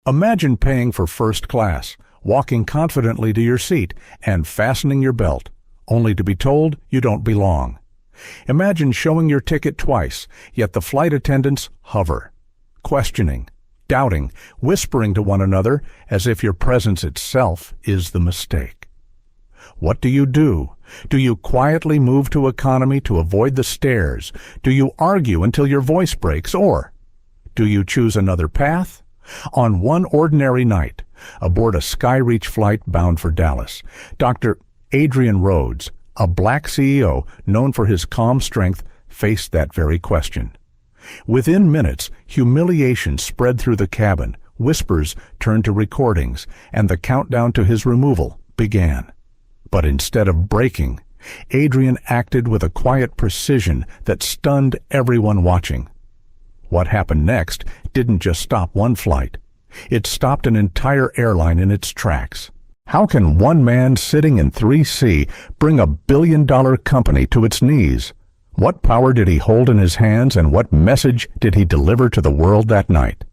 Imagine paying for first class, walking confidently to your seat, and fastening your belt, only to be told you don't belong. Imagine showing your ticket twice, yet the flight attendants hover, questioning, doubting, whispering to one another as if your presence itself is the mistake. What do? Do you quietly move to economy to avoid the stares? Do you argue until your voice breaks? Or do you choose another path? On one ordinary night, aboard a Skyreach flight bound for Dallas, Dr. Adrian Rhodes, a black CEO known for his calm strength, faced that very question. Within minutes, humiliation spread through the cabin, whispers turned to recordings, and the countdown to his removal began. But instead of breaking, Adrian acted with a quiet precision that stunned everyone watching. What happened next didn't just stop one flight. It stopped an entire airline in its tracks. How can one man sitting in 3C bring a billion-dollar company to its knees? What power did he hold in his hands, and what message did he deliver to the world that night?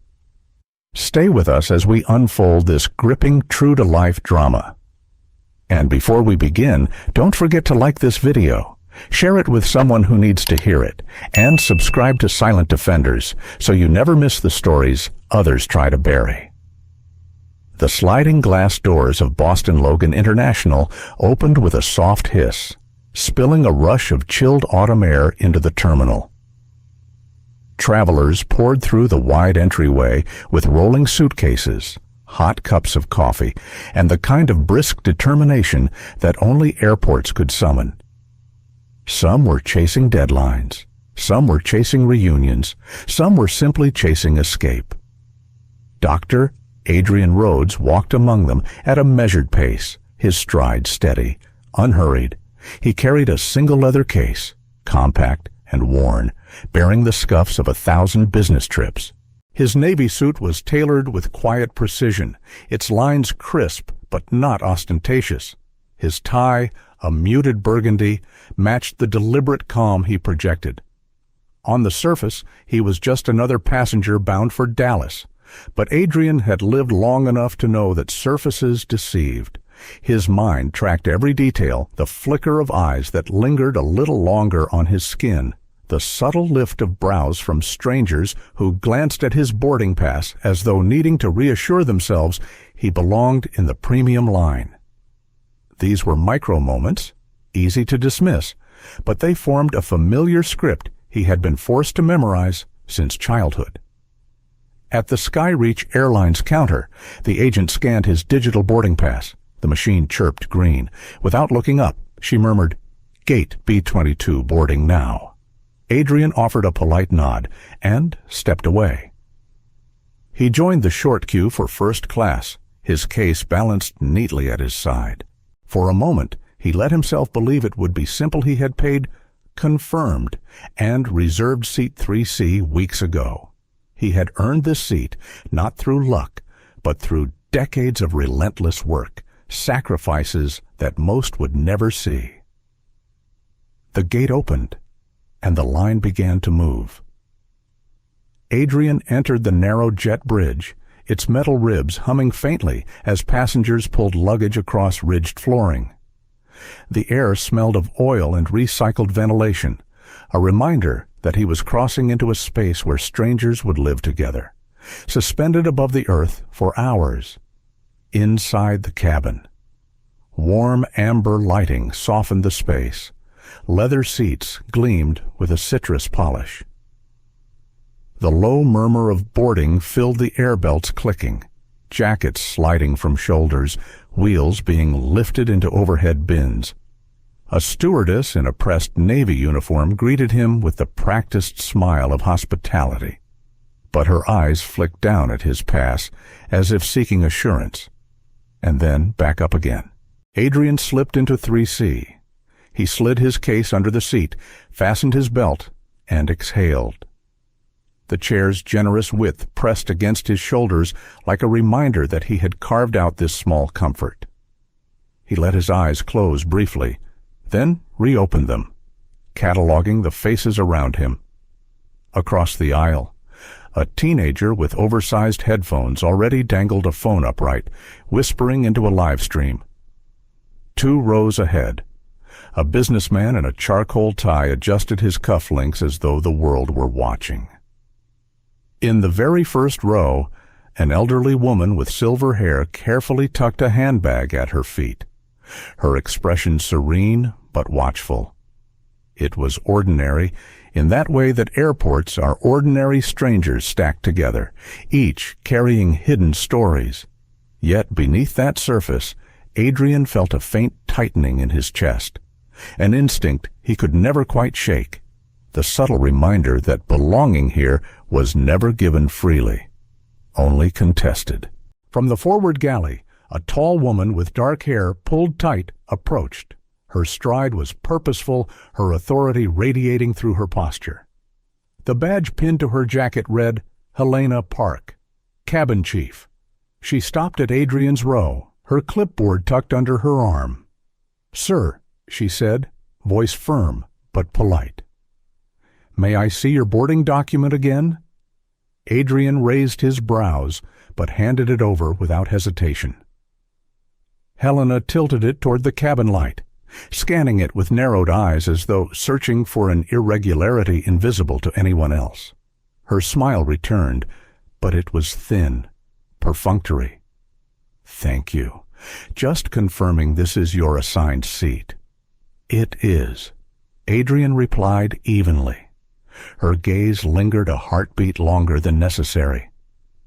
Stay with us as we unfold this gripping, true-to-life drama. And before we begin, don't forget to like this video, share it with someone who needs to hear it, and subscribe to Silent Defenders so you never miss the stories others try to bury. The sliding glass doors of Boston Logan International opened with a soft hiss, spilling a rush of chilled autumn air into the terminal. Travelers poured through the wide entryway with rolling suitcases, hot cups of coffee, and the kind of brisk determination that only airports could summon. Some were chasing deadlines, some were chasing reunions, some were simply chasing escape. Dr. Adrian Rhodes walked among them at a measured pace, his stride steady, unhurried. He carried a single leather case, compact and worn, bearing the scuffs of 1,000 business trips. His navy suit was tailored with quiet precision, its lines crisp but not ostentatious. His tie, a muted burgundy, matched the deliberate calm he projected. On the surface, he was just another passenger bound for Dallas, but Adrian had lived long enough to know that surfaces deceived. His mind tracked every detail, the flicker of eyes that lingered a little longer on his skin, the subtle lift of brows from strangers who glanced at his boarding pass as though needing to reassure themselves he belonged in the premium line. These were micro moments, easy to dismiss, but they formed a familiar script he had been forced to memorize since childhood. At the Skyreach Airlines counter, the agent scanned his digital boarding pass. The machine chirped green. Without looking up, she murmured, "Gate B-22 boarding now." Adrian offered a polite nod and stepped away. He joined the short queue for first class, his case balanced neatly at his side. For a moment, he let himself believe it would be simple. He had paid confirmed and reserved seat 3C weeks ago. He had earned this seat not through luck, but through decades of relentless work, sacrifices that most would never see. The gate opened, and the line began to move. Adrian entered the narrow jet bridge, its metal ribs humming faintly as passengers pulled luggage across ridged flooring. The air smelled of oil and recycled ventilation, a reminder that he was crossing into a space where strangers would live together, suspended above the earth for hours. Inside the cabin, warm amber lighting softened the space. Leather seats gleamed with a citrus polish. The low murmur of boarding filled the air belts clicking, jackets sliding from shoulders, wheels being lifted into overhead bins. A stewardess in a pressed Navy uniform greeted him with the practiced smile of hospitality, but her eyes flicked down at his pass as if seeking assurance, and then back up again. Adrian slipped into 3C. He slid his case under the seat, fastened his belt, and exhaled. The chair's generous width pressed against his shoulders like a reminder that he had carved out this small comfort. He let his eyes close briefly, then reopened them, cataloging the faces around him. Across the aisle, A teenager with oversized headphones already dangled a phone upright, whispering into a live stream. 2 rows ahead, a businessman in a charcoal tie adjusted his cufflinks as though the world were watching. In the very first row, an elderly woman with silver hair carefully tucked a handbag at her feet, her expression serene but watchful. It was ordinary, in that way that airports are ordinary strangers stacked together, each carrying hidden stories. Yet beneath that surface, Adrian felt a faint tightening in his chest, an instinct he could never quite shake, the subtle reminder that belonging here was never given freely, only contested. From the forward galley, a tall woman with dark hair pulled tight approached. Her stride was purposeful, her authority radiating through her posture. The badge pinned to her jacket read, Helena Park, Cabin Chief. She stopped at Adrian's row, her clipboard tucked under her arm. "Sir," she said, voice firm but polite. "May I see your boarding document again?" Adrian raised his brows, but handed it over without hesitation. Helena tilted it toward the cabin light, scanning it with narrowed eyes as though searching for an irregularity invisible to anyone else. Her smile returned, but it was thin, perfunctory. "Thank you. Just confirming this is your assigned seat." "It is," Adrian replied evenly. Her gaze lingered a heartbeat longer than necessary.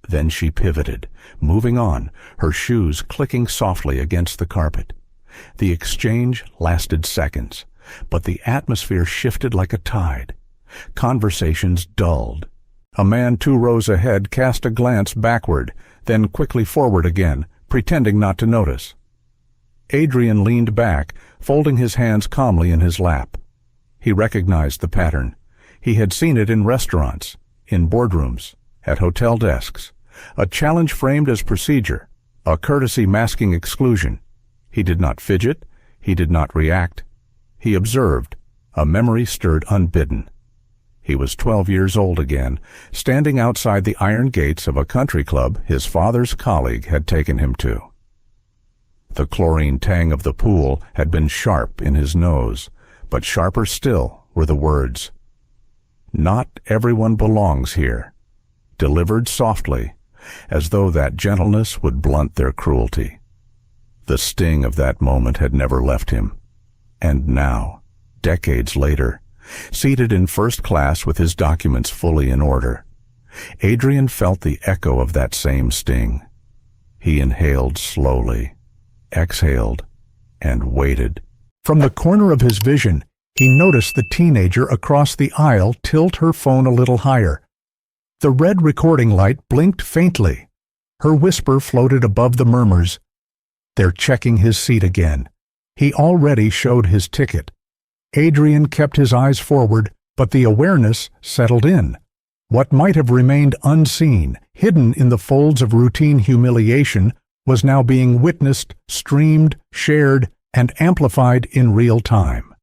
Then she pivoted, moving on, her shoes clicking softly against the carpet. The exchange lasted seconds, but the atmosphere shifted like a tide. Conversations dulled. A man 2 rows ahead cast a glance backward, then quickly forward again, pretending not to notice. Adrian leaned back, folding his hands calmly in his lap. He recognized the pattern. He had seen it in restaurants, in boardrooms, at hotel desks. A challenge framed as procedure, a courtesy masking exclusion. He did not fidget, he did not react. He observed, a memory stirred unbidden. He was 12 years old again, standing outside the iron gates of a country club his father's colleague had taken him to. The chlorine tang of the pool had been sharp in his nose, but sharper still were the words. "Not everyone belongs here," delivered softly, as though that gentleness would blunt their cruelty. The sting of that moment had never left him. And now, decades later, seated in first class with his documents fully in order, Adrian felt the echo of that same sting. He inhaled slowly, exhaled, and waited. From the corner of his vision, he noticed the teenager across the aisle tilt her phone a little higher. The red recording light blinked faintly. Her whisper floated above the murmurs. "They're checking his seat again." He already showed his ticket. Adrian kept his eyes forward, but the awareness settled in. What might have remained unseen, hidden in the folds of routine humiliation, was now being witnessed, streamed, shared, and amplified in real time.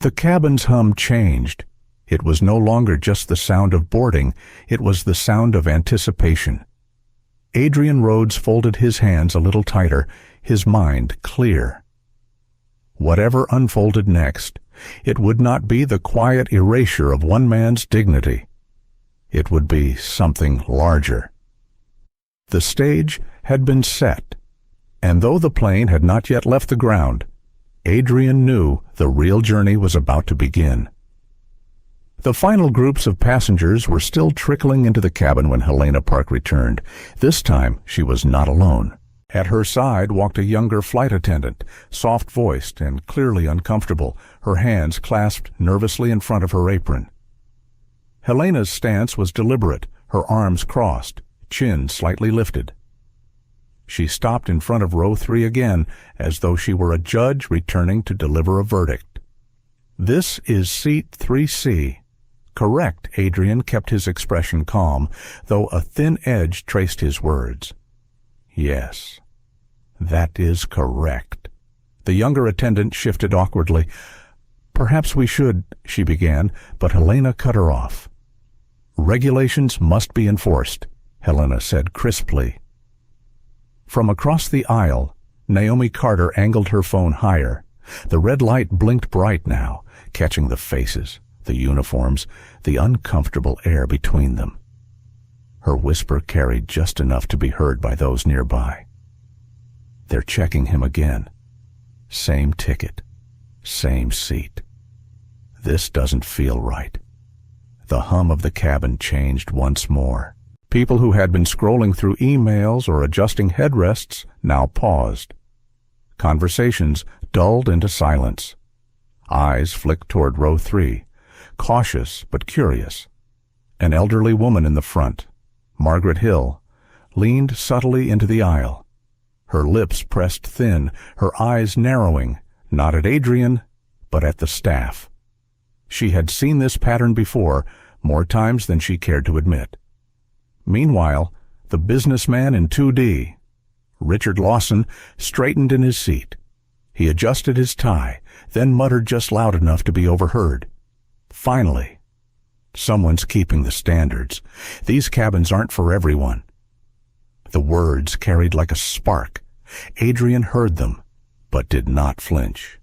The cabin's hum changed. It was no longer just the sound of boarding, it was the sound of anticipation. Adrian Rhodes folded his hands a little tighter, his mind clear. Whatever unfolded next, it would not be the quiet erasure of one man's dignity. It would be something larger. The stage had been set, and though the plane had not yet left the ground, Adrian knew the real journey was about to begin. The final groups of passengers were still trickling into the cabin when Helena Park returned. This time, she was not alone. At her side walked a younger flight attendant, soft-voiced and clearly uncomfortable, her hands clasped nervously in front of her apron. Helena's stance was deliberate, her arms crossed, chin slightly lifted. She stopped in front of row 3 again, as though she were a judge returning to deliver a verdict. "This is seat 3C. Correct." Adrian kept his expression calm, though a thin edge traced his words. "Yes, that is correct." The younger attendant shifted awkwardly. "Perhaps we should," she began, but Helena cut her off. Regulations must be enforced, Helena said crisply. From across the aisle, Naomi Carter angled her phone higher. The red light blinked bright now, catching the faces, the uniforms, the uncomfortable air between them. Her whisper carried just enough to be heard by those nearby. They're checking him again. Same ticket, same seat. This doesn't feel right. The hum of the cabin changed once more. People who had been scrolling through emails or adjusting headrests now paused. Conversations dulled into silence. Eyes flicked toward row 3, cautious but curious. An elderly woman in the front, Margaret Hill, leaned subtly into the aisle. Her lips pressed thin, her eyes narrowing, not at Adrian, but at the staff. She had seen this pattern before, more times than she cared to admit. Meanwhile, the businessman in 2D, Richard Lawson, straightened in his seat. He adjusted his tie, then muttered just loud enough to be overheard. Finally, someone's keeping the standards. These cabins aren't for everyone. The words carried like a spark. Adrian heard them, but did not flinch.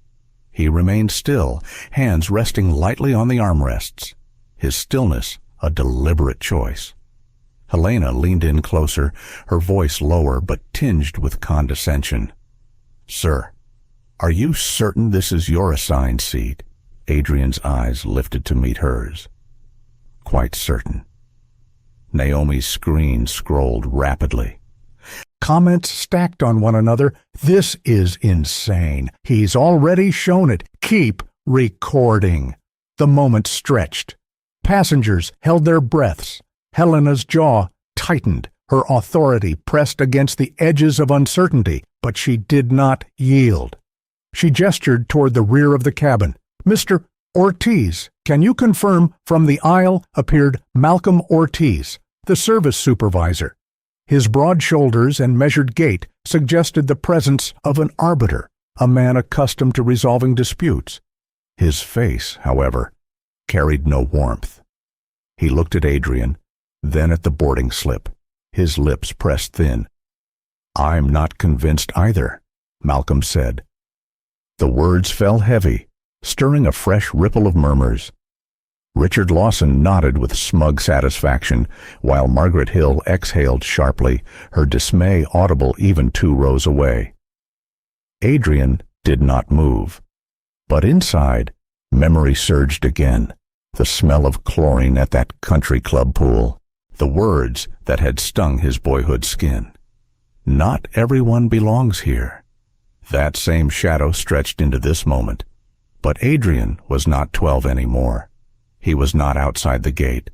He remained still, hands resting lightly on the armrests. His stillness a deliberate choice. Helena leaned in closer, her voice lower but tinged with condescension. "Sir, are you certain this is your assigned seat?" Adrian's eyes lifted to meet hers. "Quite certain." Naomi's screen scrolled rapidly. Comments stacked on one another. "This is insane. He's already shown it. Keep recording." The moment stretched. Passengers held their breaths. Helena's jaw tightened, her authority pressed against the edges of uncertainty, but she did not yield. She gestured toward the rear of the cabin. "Mr. Ortiz, can you confirm?" From the aisle appeared Malcolm Ortiz, the service supervisor. His broad shoulders and measured gait suggested the presence of an arbiter, a man accustomed to resolving disputes. His face, however, carried no warmth. He looked at Adrian, then at the boarding slip, his lips pressed thin. "I'm not convinced either," Malcolm said. The words fell heavy, stirring a fresh ripple of murmurs. Richard Lawson nodded with smug satisfaction, while Margaret Hill exhaled sharply, her dismay audible even 2 rows away. Adrian did not move. But inside, memory surged again, the smell of chlorine at that country club pool, the words that had stung his boyhood skin. Not everyone belongs here. That same shadow stretched into this moment. But Adrian was not 12 anymore. He was not outside the gate.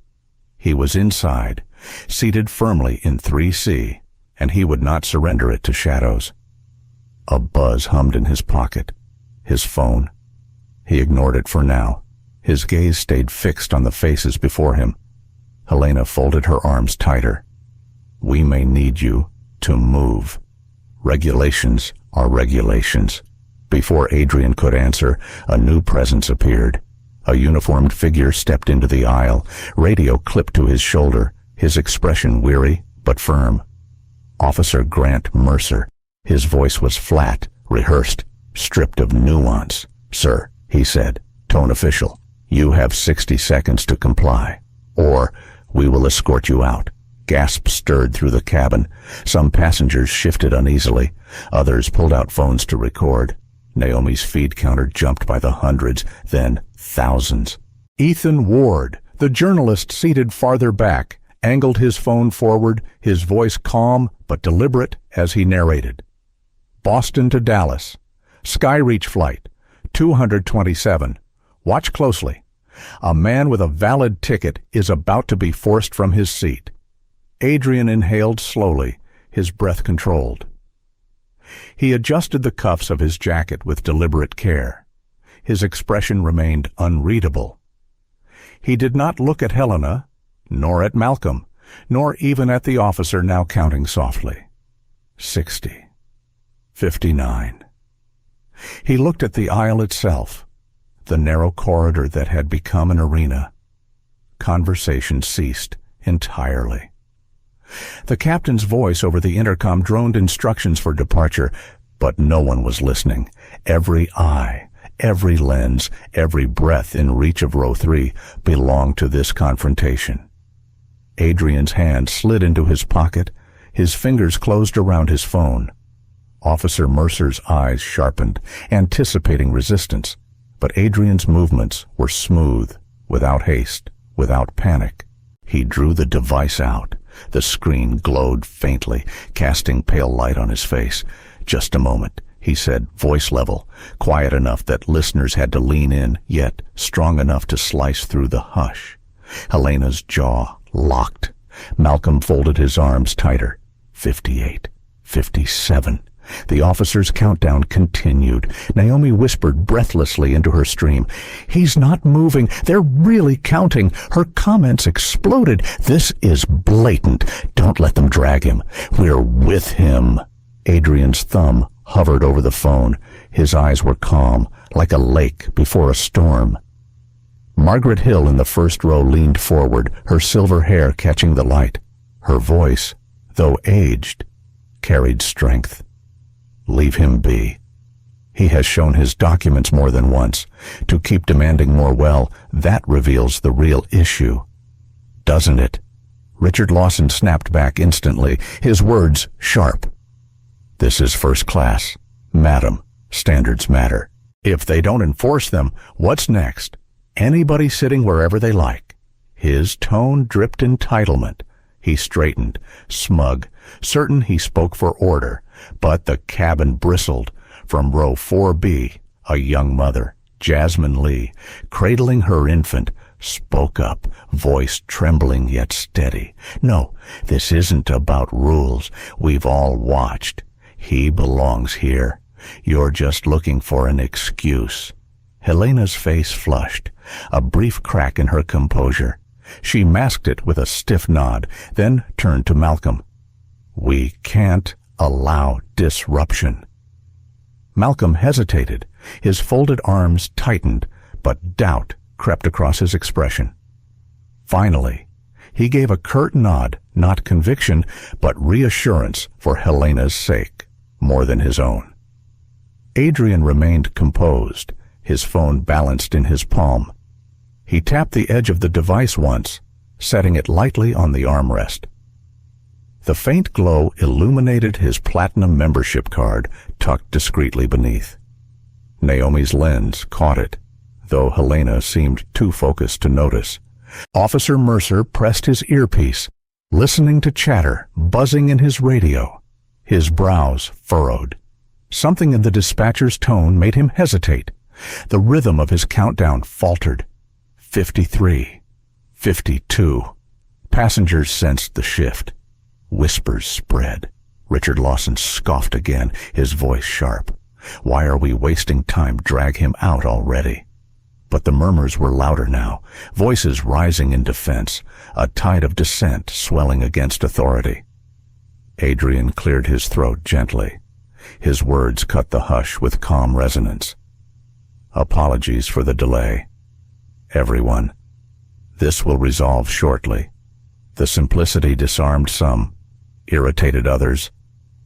He was inside, seated firmly in 3C, and he would not surrender it to shadows. A buzz hummed in his pocket. His phone. He ignored it for now. His gaze stayed fixed on the faces before him. Helena folded her arms tighter. "We may need you to move. Regulations are regulations." Before Adrian could answer, a new presence appeared. A uniformed figure stepped into the aisle, radio clipped to his shoulder, his expression weary but firm. Officer Grant Mercer. His voice was flat, rehearsed, stripped of nuance. "Sir," he said, tone official, "you have 60 seconds to comply, or we will escort you out." Gasps stirred through the cabin. Some passengers shifted uneasily. Others pulled out phones to record. Naomi's feed counter jumped by the hundreds, then thousands. Ethan Ward, the journalist seated farther back, angled his phone forward, his voice calm but deliberate as he narrated. "Boston to Dallas. Skyreach flight. 227. Watch closely. A man with a valid ticket is about to be forced from his seat." Adrian inhaled slowly, his breath controlled. He adjusted the cuffs of his jacket with deliberate care. His expression remained unreadable. He did not look at Helena, nor at Malcolm, nor even at the officer now counting softly. 60. 59. He looked at the aisle itself, the narrow corridor that had become an arena. conversation ceased entirely. The captain's voice over the intercom droned instructions for departure, but no one was listening. Every eye, every lens, every breath in reach of row 3 belonged to this confrontation. Adrian's hand slid into his pocket. His fingers closed around his phone. Officer Mercer's eyes sharpened, anticipating resistance, but Adrian's movements were smooth, without haste, without panic. He drew the device out. The screen glowed faintly, casting pale light on his face. "Just a moment," he said, voice level, quiet enough that listeners had to lean in, yet strong enough to slice through the hush. Helena's jaw locked. Malcolm folded his arms tighter. 58, 57. The officer's countdown continued. Naomi whispered breathlessly into her stream. "He's not moving. They're really counting." Her comments exploded. "This is blatant. Don't let them drag him. We're with him." Adrian's thumb hovered over the phone. His eyes were calm, like a lake before a storm. Margaret Hill in the first row leaned forward, her silver hair catching the light. Her voice, though aged, carried strength. "Leave him be. He has shown his documents more than once. To keep demanding more, well, that reveals the real issue. Doesn't it?" Richard Lawson snapped back instantly, his words sharp. "This is first class. Madam, standards matter. If they don't enforce them, what's next? Anybody sitting wherever they like." His tone dripped entitlement. He straightened, smug, certain he spoke for order, but the cabin bristled. From row 4B, a young mother, Jasmine Lee, cradling her infant, spoke up, voice trembling yet steady. "No, this isn't about rules. We've all watched. He belongs here. You're just looking for an excuse." Helena's face flushed, a brief crack in her composure. She masked it with a stiff nod, then turned to Malcolm. "We can't allow disruption." Malcolm hesitated. His folded arms tightened, but doubt crept across his expression. Finally, he gave a curt nod, not conviction, but reassurance for Helena's sake, more than his own. Adrian remained composed, his phone balanced in his palm. He tapped the edge of the device once, setting it lightly on the armrest. The faint glow illuminated his platinum membership card, tucked discreetly beneath. Naomi's lens caught it, though Helena seemed too focused to notice. Officer Mercer pressed his earpiece, listening to chatter buzzing in his radio. His brows furrowed. Something in the dispatcher's tone made him hesitate. The rhythm of his countdown faltered. 53, 52. Passengers sensed the shift. Whispers spread. Richard Lawson scoffed again, his voice sharp. "Why are we wasting time? Drag him out already." But the murmurs were louder now, voices rising in defense, a tide of dissent swelling against authority. Adrian cleared his throat gently. His words cut the hush with calm resonance. "Apologies for the delay. Everyone. This will resolve shortly." The simplicity disarmed some, irritated others,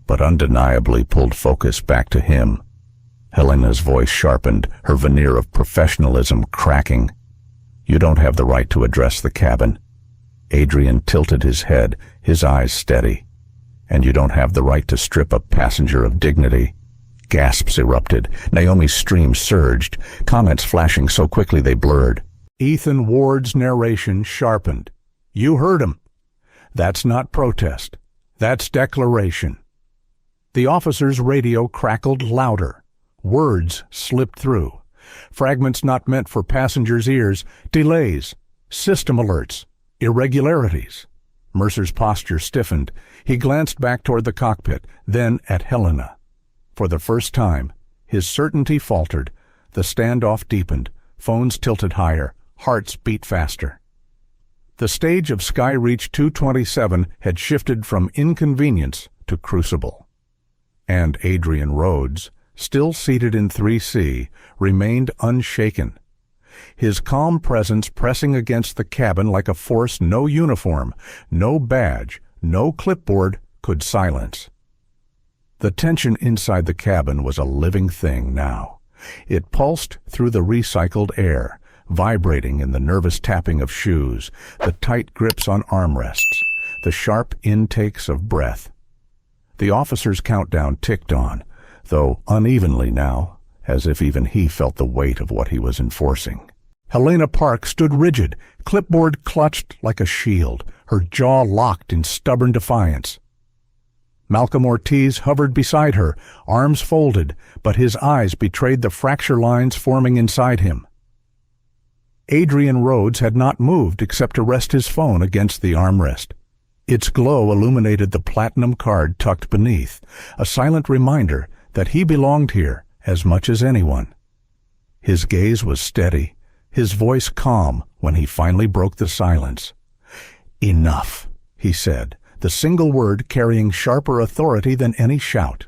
but undeniably pulled focus back to him. Helena's voice sharpened, her veneer of professionalism cracking. "You don't have the right to address the cabin." Adrian tilted his head, his eyes steady. "And you don't have the right to strip a passenger of dignity." Gasps erupted. Naomi's stream surged, comments flashing so quickly they blurred. Ethan Ward's narration sharpened. "You heard him. That's not protest. That's declaration." The officer's radio crackled louder. Words slipped through. Fragments not meant for passengers' ears. Delays. System alerts. Irregularities. Mercer's posture stiffened. He glanced back toward the cockpit, then at Helena. For the first time, his certainty faltered. The standoff deepened. Phones tilted higher. Hearts beat faster. The stage of Skyreach 227 had shifted from inconvenience to crucible. And Adrian Rhodes, still seated in 3C, remained unshaken. his calm presence pressing against the cabin like a force no uniform, no badge, no clipboard could silence. The tension inside the cabin was a living thing now. It pulsed through the recycled air, vibrating in the nervous tapping of shoes, the tight grips on armrests, the sharp intakes of breath. The officer's countdown ticked on, though unevenly now, as if even he felt the weight of what he was enforcing. Helena Park stood rigid, clipboard clutched like a shield, her jaw locked in stubborn defiance. Malcolm Ortiz hovered beside her, arms folded, but his eyes betrayed the fracture lines forming inside him. Adrian Rhodes had not moved except to rest his phone against the armrest. Its glow illuminated the platinum card tucked beneath, a silent reminder that he belonged here as much as anyone. His gaze was steady, his voice calm when he finally broke the silence. "Enough," he said, the single word carrying sharper authority than any shout.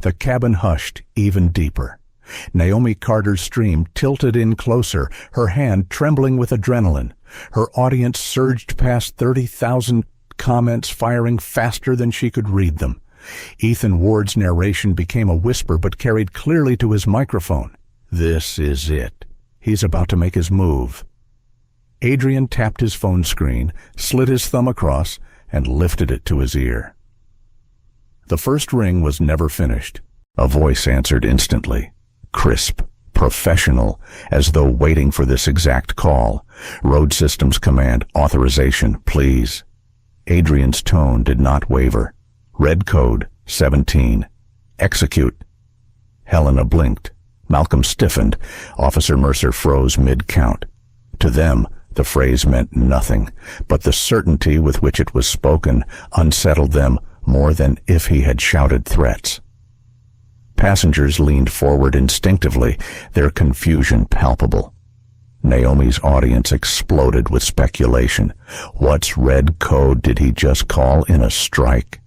The cabin hushed even deeper. Naomi Carter's stream tilted in closer, her hand trembling with adrenaline. Her audience surged past 30,000 comments, firing faster than she could read them. Ethan Ward's narration became a whisper but carried clearly to his microphone. "This is it. He's about to make his move." Adrian tapped his phone screen, slid his thumb across, and lifted it to his ear. The first ring was never finished. A voice answered instantly, crisp, professional, as though waiting for this exact call. "Road Systems Command, authorization, please." Adrian's tone did not waver. "Red code, 17. Execute." Helena blinked. Malcolm stiffened. Officer Mercer froze mid-count. To them, the phrase meant nothing, but the certainty with which it was spoken unsettled them more than if he had shouted threats. Passengers leaned forward instinctively, their confusion palpable. Naomi's audience exploded with speculation. What's red code did he just call in a strike?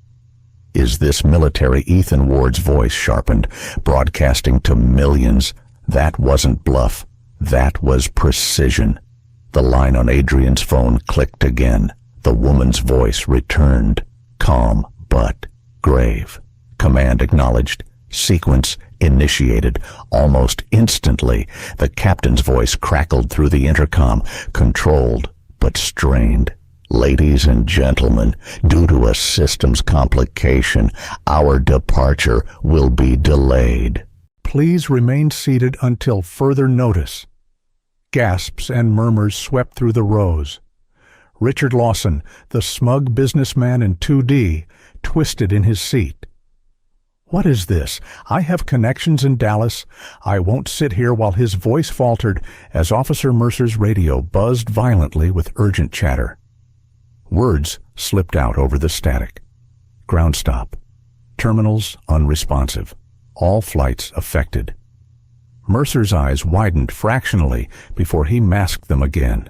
Is this military? Ethan Ward's voice sharpened, broadcasting to millions. That wasn't bluff. That was precision. The line on Adrian's phone clicked again. The woman's voice returned, calm but grave. Command acknowledged. Sequence initiated. Almost instantly, the captain's voice crackled through the intercom, controlled but strained. "Ladies and gentlemen, due to a systems complication, our departure will be delayed. Please remain seated until further notice." Gasps and murmurs swept through the rows. Richard Lawson, the smug businessman in 2D, twisted in his seat. "What is this? I have connections in Dallas. I won't sit here." While his voice faltered as Officer Mercer's radio buzzed violently with urgent chatter. Words slipped out over the static. Ground stop. Terminals unresponsive. All flights affected. Mercer's eyes widened fractionally before he masked them again.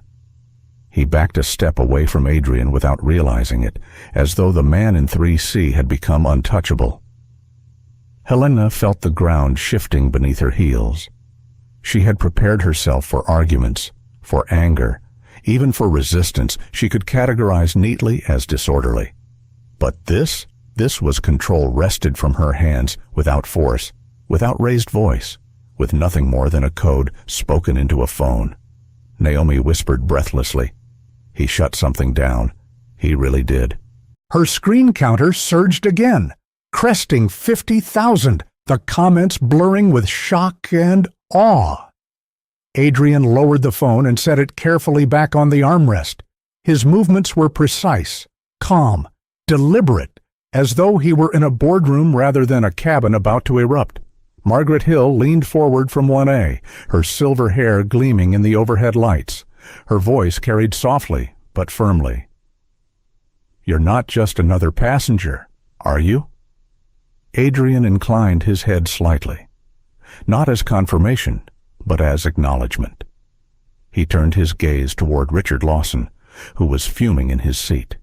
He backed a step away from Adrian without realizing it, as though the man in 3C had become untouchable. Helena felt the ground shifting beneath her heels. She had prepared herself for arguments, for anger, even for resistance she could categorize neatly as disorderly. But this was control wrested from her hands without force, without raised voice, with nothing more than a code spoken into a phone. Naomi whispered breathlessly. He shut something down. He really did. Her screen counter surged again, cresting 50,000, the comments blurring with shock and awe. Adrian lowered the phone and set it carefully back on the armrest. His movements were precise, calm, deliberate, as though he were in a boardroom rather than a cabin about to erupt. Margaret Hill leaned forward from 1A, her silver hair gleaming in the overhead lights. Her voice carried softly but firmly. "You're not just another passenger, are you?" Adrian inclined his head slightly, not as confirmation, but as acknowledgement. He turned his gaze toward Richard Lawson, who was fuming in his seat.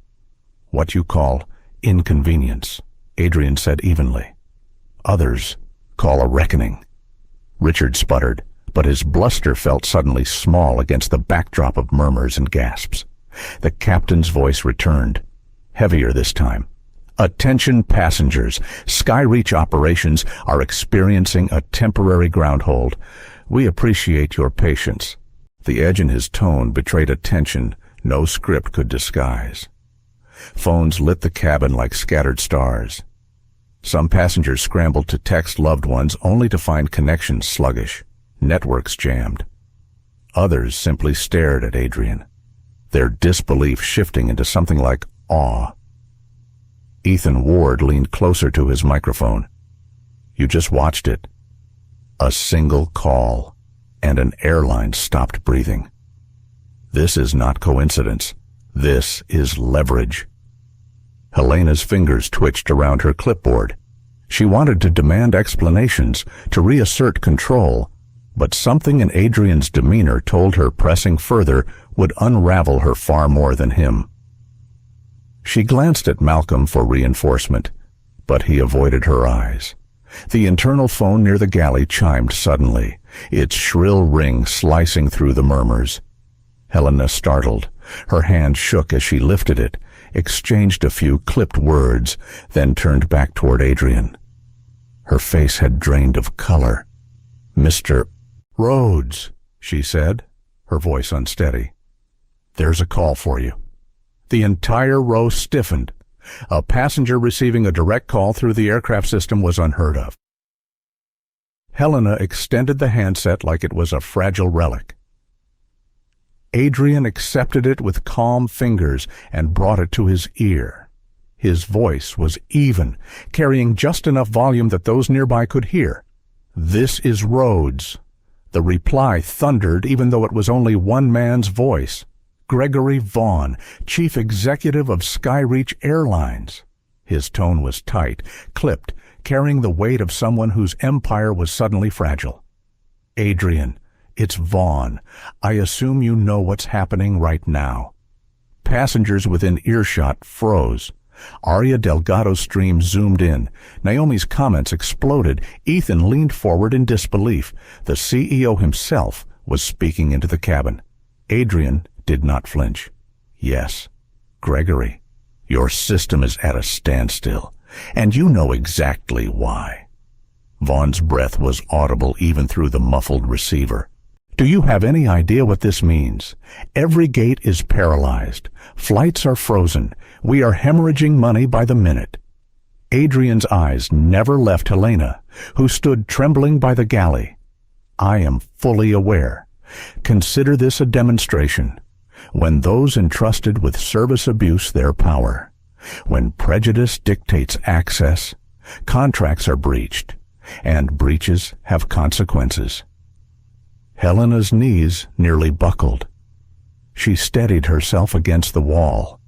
"What you call inconvenience," Adrian said evenly. "Others call a reckoning." Richard sputtered. but his bluster felt suddenly small against the backdrop of murmurs and gasps. The captain's voice returned, heavier this time. Attention passengers, Skyreach operations are experiencing a temporary ground hold. We appreciate your patience. The edge in his tone betrayed a tension no script could disguise. Phones lit the cabin like scattered stars. Some passengers scrambled to text loved ones only to find connections sluggish, networks jammed. Others simply stared at Adrian, their disbelief shifting into something like awe. Ethan Ward leaned closer to his microphone. You just watched it. A single call, and an airline stopped breathing. This is not coincidence. This is leverage. Helena's fingers twitched around her clipboard. She wanted to demand explanations, to reassert control, but something in Adrian's demeanor told her pressing further would unravel her far more than him. She glanced at Malcolm for reinforcement, but he avoided her eyes. The internal phone near the galley chimed suddenly, its shrill ring slicing through the murmurs. Helena startled. Her hand shook as she lifted it, exchanged a few clipped words, then turned back toward Adrian. Her face had drained of color. Mr. Rhodes, she said, her voice unsteady. There's a call for you. The entire row stiffened. A passenger receiving a direct call through the aircraft system was unheard of. Helena extended the handset like it was a fragile relic. Adrian accepted it with calm fingers and brought it to his ear. His voice was even, carrying just enough volume that those nearby could hear. This is Rhodes. The reply thundered even though it was only one man's voice. Gregory Vaughn, chief executive of Skyreach Airlines. His tone was tight, clipped, carrying the weight of someone whose empire was suddenly fragile. Adrian, it's Vaughn. I assume you know what's happening right now. Passengers within earshot froze. Aria Delgado's stream zoomed in. Naomi's comments exploded. Ethan leaned forward in disbelief. The CEO himself was speaking into the cabin. Adrian did not flinch. Yes, Gregory, your system is at a standstill, and you know exactly why. Vaughn's breath was audible even through the muffled receiver. Do you have any idea what this means? Every gate is paralyzed. Flights are frozen. We are hemorrhaging money by the minute. Adrian's eyes never left Helena, who stood trembling by the galley. I am fully aware. Consider this a demonstration. When those entrusted with service abuse their power, when prejudice dictates access, contracts are breached, and breaches have consequences. Helena's knees nearly buckled. She steadied herself against the wall,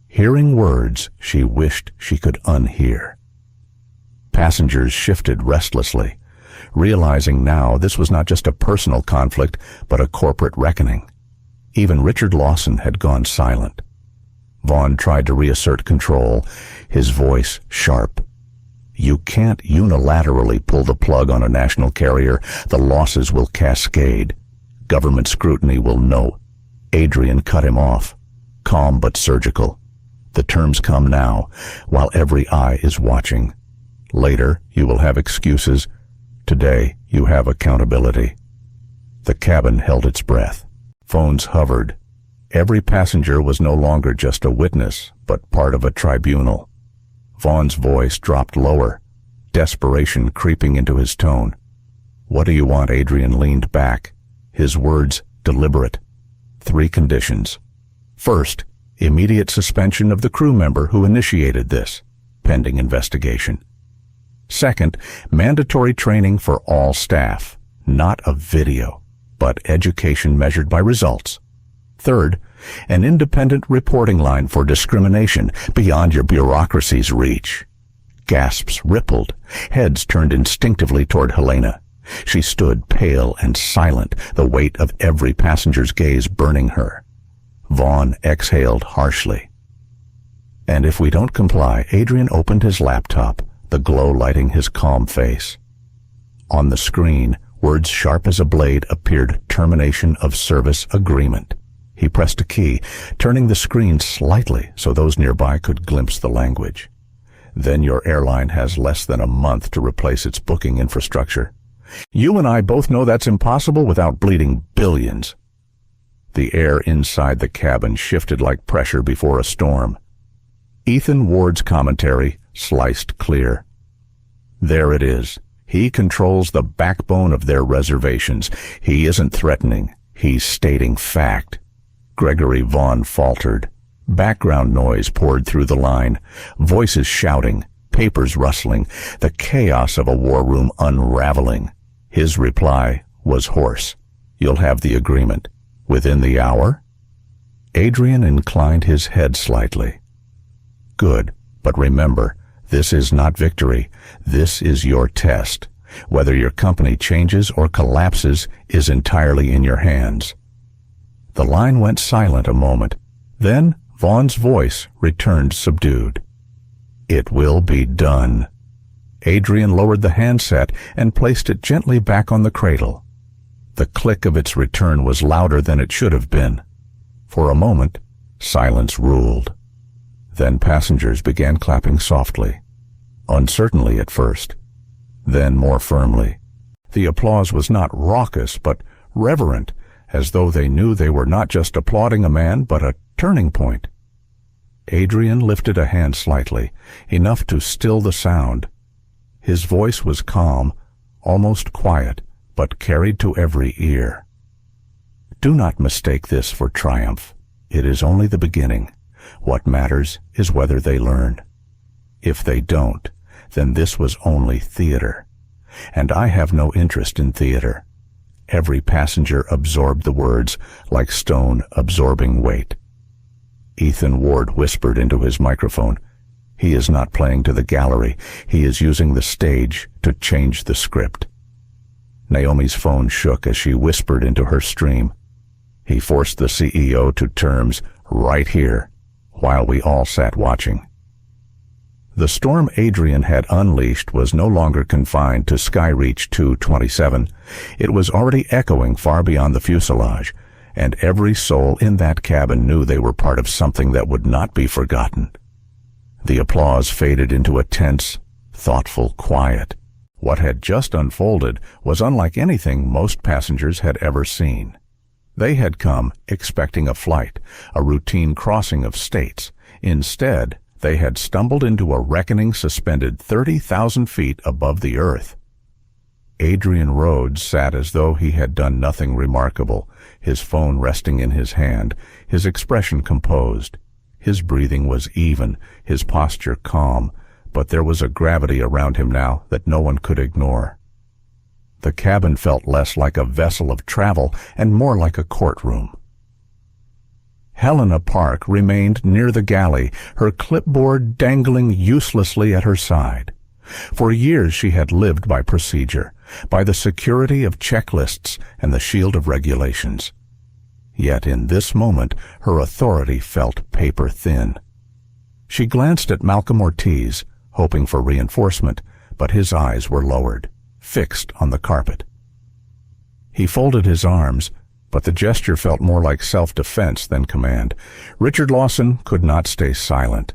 hearing words she wished she could unhear. Passengers shifted restlessly, realizing now this was not just a personal conflict, but a corporate reckoning. Even Richard Lawson had gone silent. Vaughn tried to reassert control, his voice sharp. You can't unilaterally pull the plug on a national carrier. The losses will cascade. Government scrutiny will know. Adrian cut him off, calm but surgical. The terms come now, while every eye is watching. Later, you will have excuses. Today, you have accountability. The cabin held its breath. Phones hovered. Every passenger was no longer just a witness, but part of a tribunal. Vaughn's voice dropped lower, desperation creeping into his tone. What do you want? Adrian leaned back, his words deliberate. 3 conditions. First, immediate suspension of the crew member who initiated this, pending investigation. Second, mandatory training for all staff, not a video, but education measured by results. Third, an independent reporting line for discrimination beyond your bureaucracy's reach. Gasps rippled. Heads turned instinctively toward Helena. She stood pale and silent, the weight of every passenger's gaze burning her. Vaughn exhaled harshly. And if we don't comply, Adrian opened his laptop, the glow lighting his calm face. On the screen Words sharp as a blade appeared: termination of service agreement. He pressed a key, turning the screen slightly so those nearby could glimpse the language. Then your airline has less than a month to replace its booking infrastructure. You and I both know that's impossible without bleeding billions. The air inside the cabin shifted like pressure before a storm. Ethan Ward's commentary sliced clear. There it is. He controls the backbone of their reservations. He isn't threatening. He's stating fact. Gregory Vaughn faltered. Background noise poured through the line. Voices shouting, papers rustling, the chaos of a war room unraveling. His reply was hoarse. You'll have the agreement. Within the hour? Adrian inclined his head slightly. Good, but remember, this is not victory. This is your test. Whether your company changes or collapses is entirely in your hands. The line went silent a moment. Then Vaughn's voice returned subdued. It will be done. Adrian lowered the handset and placed it gently back on the cradle. The click of its return was louder than it should have been. For a moment, silence ruled. Then passengers began clapping softly, uncertainly at first, then more firmly. The applause was not raucous, but reverent, as though they knew they were not just applauding a man, but a turning point. Adrian lifted a hand slightly, enough to still the sound. His voice was calm, almost quiet, but carried to every ear. Do not mistake this for triumph. It is only the beginning. What matters is whether they learn. If they don't, then this was only theater. And I have no interest in theater. Every passenger absorbed the words like stone absorbing weight. Ethan Ward whispered into his microphone. He is not playing to the gallery. He is using the stage to change the script. Naomi's phone shook as she whispered into her stream. He forced the CEO to terms right here, while we all sat watching. The storm Adrian had unleashed was no longer confined to Skyreach 227. It was already echoing far beyond the fuselage, and every soul in that cabin knew they were part of something that would not be forgotten. The applause faded into a tense, thoughtful quiet. What had just unfolded was unlike anything most passengers had ever seen. They had come expecting a flight, a routine crossing of states. Instead, they had stumbled into a reckoning suspended 30,000 feet above the earth. Adrian Rhodes sat as though he had done nothing remarkable, his phone resting in his hand, his expression composed. His breathing was even, his posture calm, but there was a gravity around him now that no one could ignore. The cabin felt less like a vessel of travel and more like a courtroom. Helena Park remained near the galley, her clipboard dangling uselessly at her side. For years she had lived by procedure, by the security of checklists and the shield of regulations. Yet in this moment her authority felt paper-thin. She glanced at Malcolm Ortiz, hoping for reinforcement, but his eyes were lowered, fixed on the carpet. He folded his arms, but the gesture felt more like self-defense than command. Richard Lawson could not stay silent.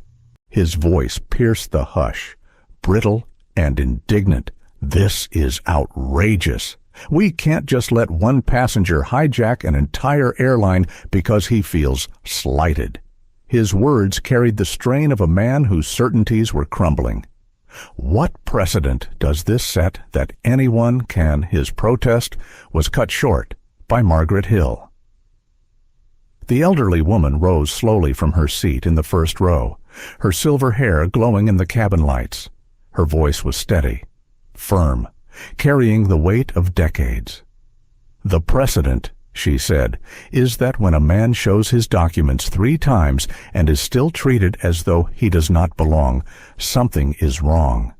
His voice pierced the hush, brittle and indignant. This is outrageous. We can't just let one passenger hijack an entire airline because he feels slighted. His words carried the strain of a man whose certainties were crumbling. What precedent does this set that anyone can? His protest was cut short by Margaret Hill. The elderly woman rose slowly from her seat in the first row, her silver hair glowing in the cabin lights. Her voice was steady, firm, carrying the weight of decades. The precedent, she said, is that when a man shows his documents 3 times and is still treated as though he does not belong, something is wrong.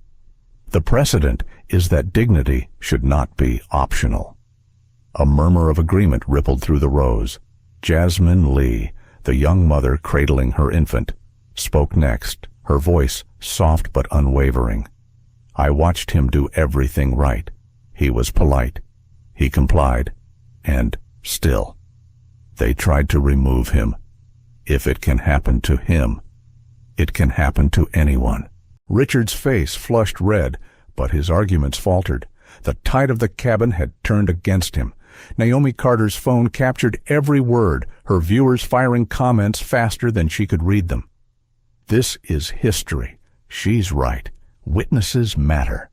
The precedent is that dignity should not be optional. A murmur of agreement rippled through the rows. Jasmine Lee, the young mother cradling her infant, spoke next, her voice soft but unwavering. I watched him do everything right. He was polite. He complied, and still, they tried to remove him. If it can happen to him, it can happen to anyone. Richard's face flushed red, but his arguments faltered. The tide of the cabin had turned against him. Naomi Carter's phone captured every word, her viewers firing comments faster than she could read them. This is history. She's right. Witnesses matter.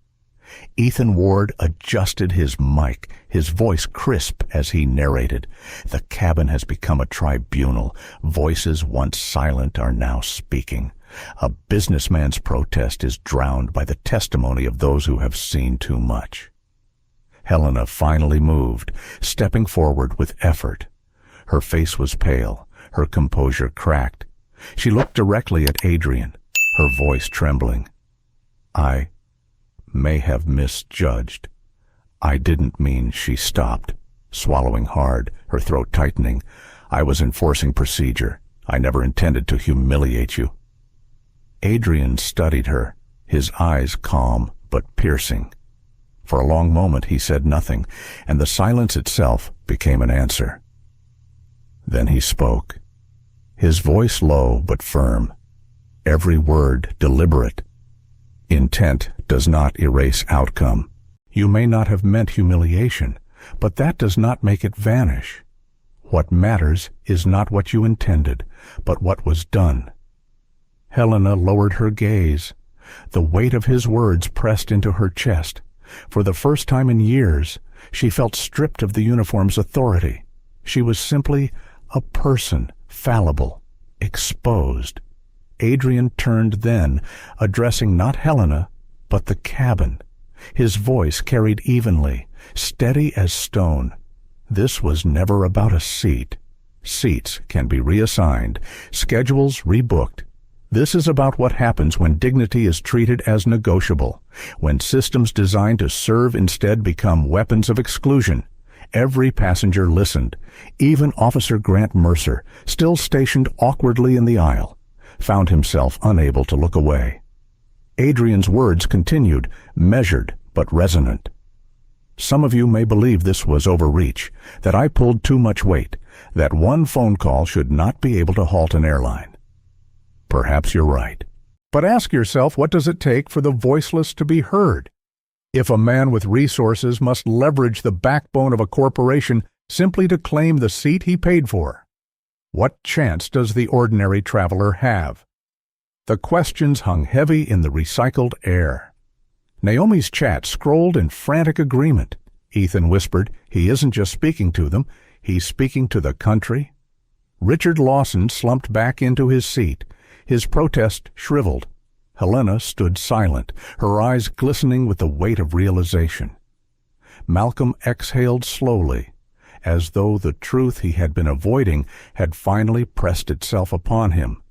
Ethan Ward adjusted his mic, his voice crisp as he narrated. The cabin has become a tribunal. Voices once silent are now speaking. A businessman's protest is drowned by the testimony of those who have seen too much. Helena finally moved, stepping forward with effort. Her face was pale, her composure cracked. She looked directly at Adrian, her voice trembling. I may have misjudged. I didn't mean. She stopped, swallowing hard, her throat tightening. I was enforcing procedure. I never intended to humiliate you. Adrian studied her, his eyes calm but piercing. For a long moment he said nothing, and the silence itself became an answer. Then he spoke, his voice low but firm, every word deliberate. Intent does not erase outcome. You may not have meant humiliation, but that does not make it vanish. What matters is not what you intended, but what was done. Helena lowered her gaze. The weight of his words pressed into her chest. For the first time in years, she felt stripped of the uniform's authority. She was simply a person, fallible, exposed. Adrian turned then, addressing not Helena, but the cabin. His voice carried evenly, steady as stone. This was never about a seat. Seats can be reassigned, schedules rebooked. This is about what happens when dignity is treated as negotiable, when systems designed to serve instead become weapons of exclusion. Every passenger listened. Even Officer Grant Mercer, still stationed awkwardly in the aisle, found himself unable to look away. Adrian's words continued, measured but resonant. Some of you may believe this was overreach, that I pulled too much weight, that one phone call should not be able to halt an airline. Perhaps you're right. But ask yourself, what does it take for the voiceless to be heard? If a man with resources must leverage the backbone of a corporation simply to claim the seat he paid for, what chance does the ordinary traveler have? The questions hung heavy in the recycled air. Naomi's chat scrolled in frantic agreement. Ethan whispered, he isn't just speaking to them, he's speaking to the country. Richard Lawson slumped back into his seat, his protest shriveled. Helena stood silent, her eyes glistening with the weight of realization. Malcolm exhaled slowly, as though the truth he had been avoiding had finally pressed itself upon him.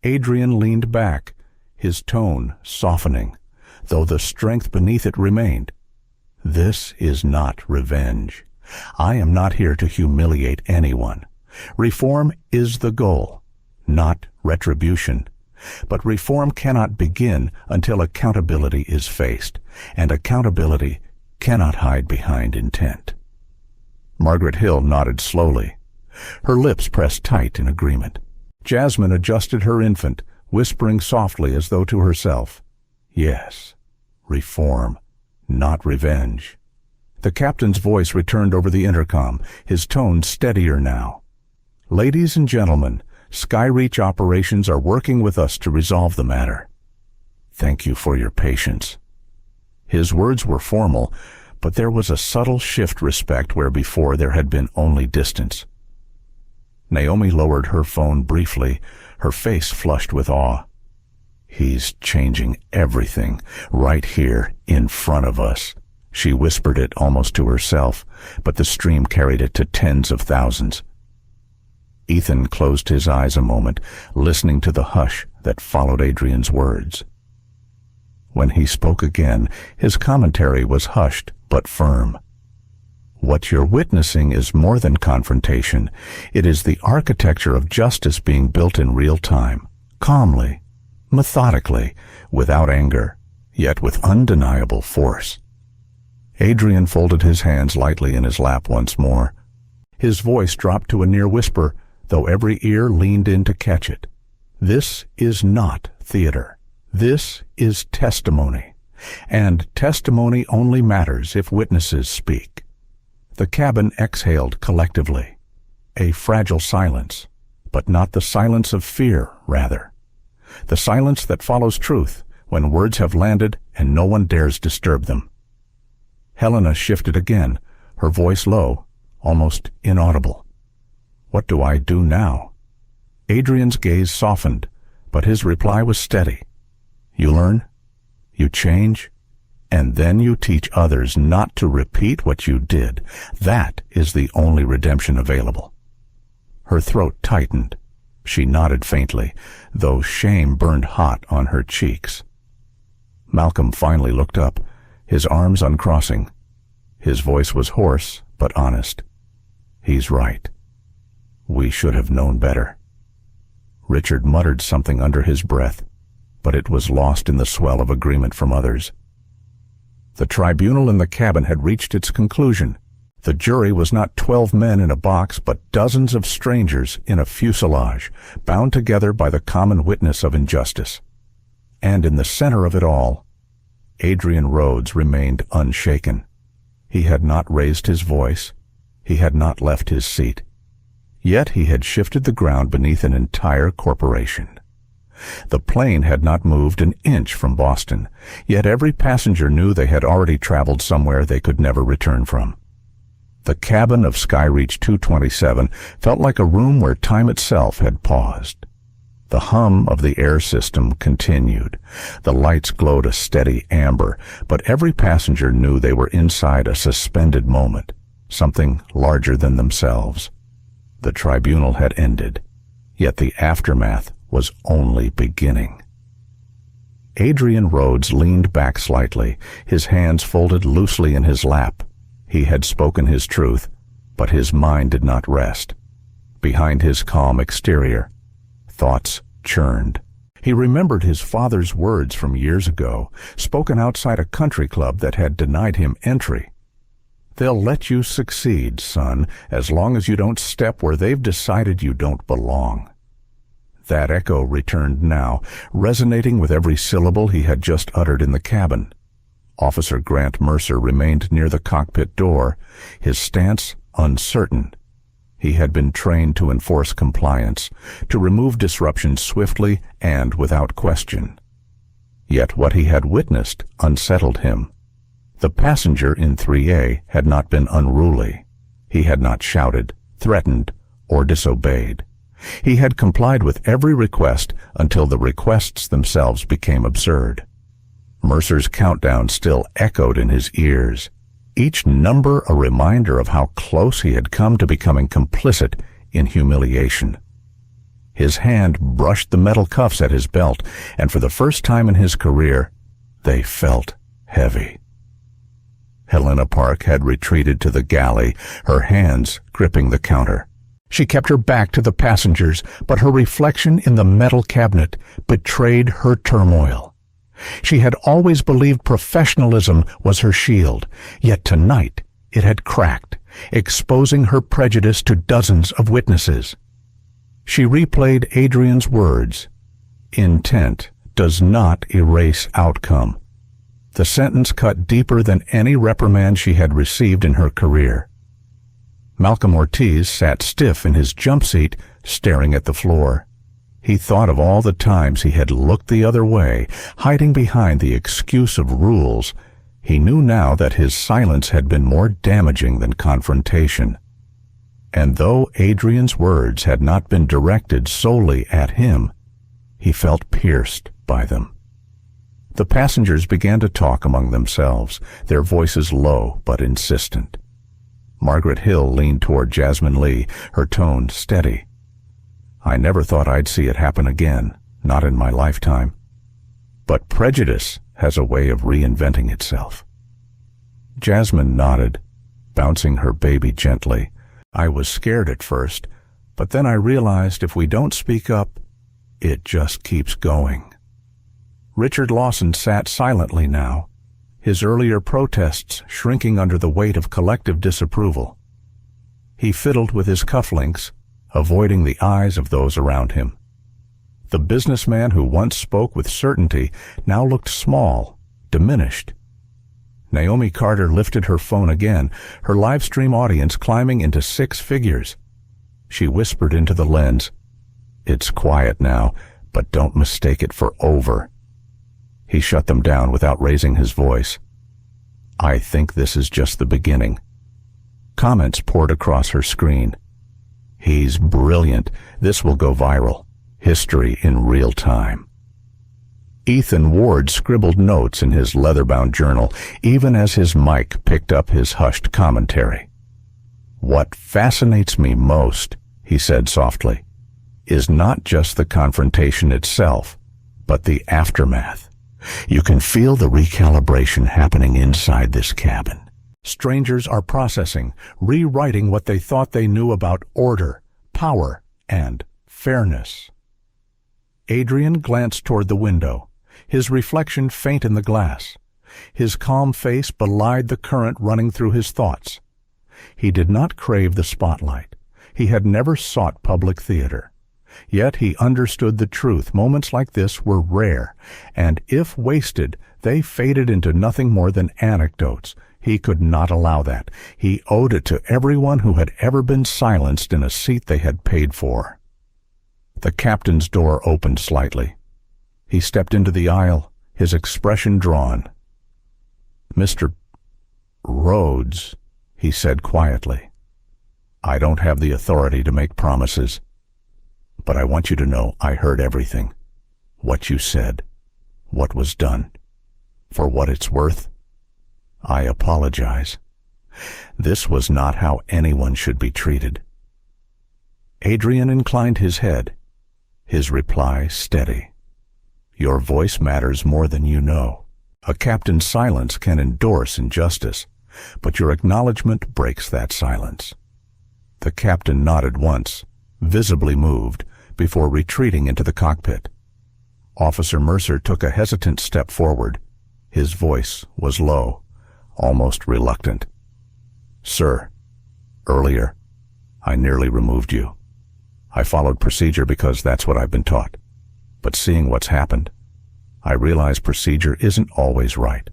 Adrian leaned back, his tone softening, though the strength beneath it remained. This is not revenge. I am not here to humiliate anyone. Reform is the goal, not retribution. But reform cannot begin until accountability is faced, and accountability cannot hide behind intent. Margaret Hill nodded slowly. Her lips pressed tight in agreement. Jasmine adjusted her infant, whispering softly as though to herself, yes, reform, not revenge. The captain's voice returned over the intercom, his tone steadier now. Ladies and gentlemen, Skyreach operations are working with us to resolve the matter. Thank you for your patience. His words were formal, but there was a subtle shift respect where before there had been only distance. Naomi lowered her phone briefly, her face flushed with awe. He's changing everything, right here, in front of us. She whispered it almost to herself, but the stream carried it to tens of thousands. Ethan closed his eyes a moment, listening to the hush that followed Adrian's words. When he spoke again, his commentary was hushed but firm. What you're witnessing is more than confrontation. It is the architecture of justice being built in real time, calmly, methodically, without anger, yet with undeniable force. Adrian folded his hands lightly in his lap once more. His voice dropped to a near whisper, though every ear leaned in to catch it. This is not theater. This is testimony. And testimony only matters if witnesses speak. The cabin exhaled collectively. A fragile silence, but not the silence of fear, rather. The silence that follows truth when words have landed and no one dares disturb them. Helena shifted again, her voice low, almost inaudible. What do I do now? Adrian's gaze softened, but his reply was steady. You learn, you change, and then you teach others not to repeat what you did. That is the only redemption available. Her throat tightened. She nodded faintly, though shame burned hot on her cheeks. Malcolm finally looked up, his arms uncrossing. His voice was hoarse, but honest. He's right. We should have known better. Richard muttered something under his breath, but it was lost in the swell of agreement from others. The tribunal in the cabin had reached its conclusion. The jury was not 12 men in a box, but dozens of strangers in a fuselage, bound together by the common witness of injustice. And in the center of it all, Adrian Rhodes remained unshaken. He had not raised his voice. He had not left his seat. Yet he had shifted the ground beneath an entire corporation. The plane had not moved an inch from Boston, yet every passenger knew they had already traveled somewhere they could never return from. The cabin of Skyreach 227 felt like a room where time itself had paused. The hum of the air system continued. The lights glowed a steady amber, but every passenger knew they were inside a suspended moment, something larger than themselves. The tribunal had ended, yet the aftermath was only beginning. Adrian Rhodes leaned back slightly, his hands folded loosely in his lap. He had spoken his truth, but his mind did not rest. Behind his calm exterior, thoughts churned. He remembered his father's words from years ago, spoken outside a country club that had denied him entry. They'll let you succeed, son, as long as you don't step where they've decided you don't belong. That echo returned now, resonating with every syllable he had just uttered in the cabin. Officer Grant Mercer remained near the cockpit door, his stance uncertain. He had been trained to enforce compliance, to remove disruption swiftly and without question. Yet what he had witnessed unsettled him. The passenger in 3A had not been unruly. He had not shouted, threatened, or disobeyed. He had complied with every request until the requests themselves became absurd. Mercer's countdown still echoed in his ears, each number a reminder of how close he had come to becoming complicit in humiliation. His hand brushed the metal cuffs at his belt, and for the first time in his career, they felt heavy. Helena Park had retreated to the galley, her hands gripping the counter. She kept her back to the passengers, but her reflection in the metal cabinet betrayed her turmoil. She had always believed professionalism was her shield, yet tonight it had cracked, exposing her prejudice to dozens of witnesses. She replayed Adrian's words, "Intent does not erase outcome." The sentence cut deeper than any reprimand she had received in her career. Malcolm Ortiz sat stiff in his jump seat, staring at the floor. He thought of all the times he had looked the other way, hiding behind the excuse of rules. He knew now that his silence had been more damaging than confrontation. And though Adrian's words had not been directed solely at him, he felt pierced by them. The passengers began to talk among themselves, their voices low but insistent. Margaret Hill leaned toward Jasmine Lee, her tone steady. "I never thought I'd see it happen again, not in my lifetime. But prejudice has a way of reinventing itself." Jasmine nodded, bouncing her baby gently. "I was scared at first, but then I realized if we don't speak up, it just keeps going." Richard Lawson sat silently now, his earlier protests shrinking under the weight of collective disapproval. He fiddled with his cufflinks, avoiding the eyes of those around him. The businessman who once spoke with certainty now looked small, diminished. Naomi Carter lifted her phone again, her live stream audience climbing into 6 figures. She whispered into the lens, "It's quiet now, but don't mistake it for over." He shut them down without raising his voice. "I think this is just the beginning." Comments poured across her screen. "He's brilliant. This will go viral. History in real time." Ethan Ward scribbled notes in his leather-bound journal, even as his mic picked up his hushed commentary. "What fascinates me most," he said softly, "is not just the confrontation itself, but the aftermath. You can feel the recalibration happening inside this cabin. Strangers are processing, rewriting what they thought they knew about order, power, and fairness." Adrian glanced toward the window, his reflection faint in the glass. His calm face belied the current running through his thoughts. He did not crave the spotlight. He had never sought public theater. Yet he understood the truth. Moments like this were rare, and if wasted, they faded into nothing more than anecdotes. He could not allow that. He owed it to everyone who had ever been silenced in a seat they had paid for. The captain's door opened slightly. He stepped into the aisle, his expression drawn. "Mr. Rhodes," he said quietly, "I don't have the authority to make promises, but I want you to know I heard everything. What you said, what was done. For what it's worth, I apologize. This was not how anyone should be treated." Adrian inclined his head, his reply steady. "Your voice matters more than you know. A captain's silence can endorse injustice, but your acknowledgement breaks that silence." The captain nodded once, visibly moved, before retreating into the cockpit. Officer Mercer took a hesitant step forward. His voice was low, almost reluctant. "Sir, earlier, I nearly removed you. I followed procedure because that's what I've been taught. But seeing what's happened, I realize procedure isn't always right.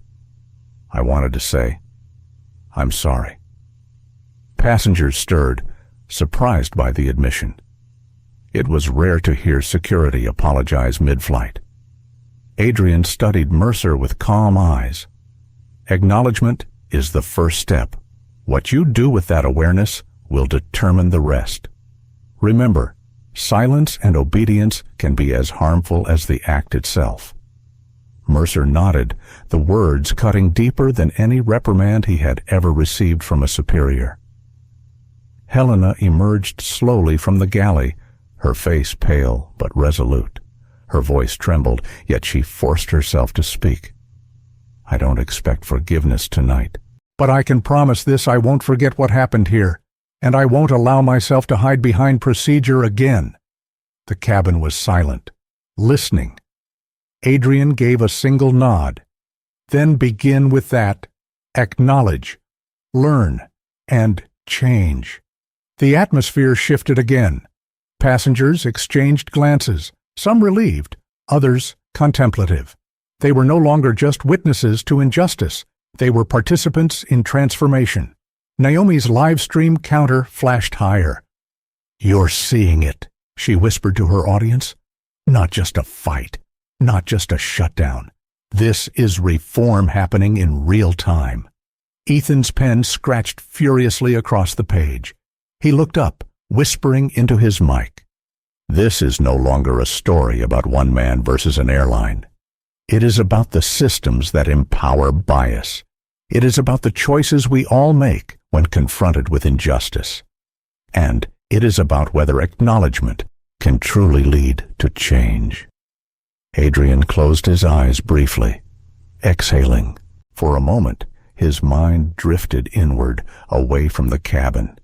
I wanted to say, I'm sorry." Passengers stirred, surprised by the admission. It was rare to hear security apologize mid-flight. Adrian studied Mercer with calm eyes. Acknowledgement is the first step. What you do with that awareness will determine the rest. Remember, silence and obedience can be as harmful as the act itself. Mercer nodded, the words cutting deeper than any reprimand he had ever received from a superior. Helena emerged slowly from the galley, her face pale but resolute. Her voice trembled, yet she forced herself to speak. "I don't expect forgiveness tonight, but I can promise this: I won't forget what happened here, and I won't allow myself to hide behind procedure again." The cabin was silent, listening. Adrian gave a single nod. "Then begin with that. Acknowledge, learn, and change." The atmosphere shifted again. Passengers exchanged glances, some relieved, others contemplative. They were no longer just witnesses to injustice. They were participants in transformation. Naomi's live stream counter flashed higher. "You're seeing it," she whispered to her audience. "Not just a fight, not just a shutdown. This is reform happening in real time." Ethan's pen scratched furiously across the page. He looked up, whispering into his mic. "This is no longer a story about one man versus an airline. It is about the systems that empower bias. It is about the choices we all make when confronted with injustice. And it is about whether acknowledgement can truly lead to change." Adrian closed his eyes briefly, exhaling. For a moment, his mind drifted inward, away from the cabin.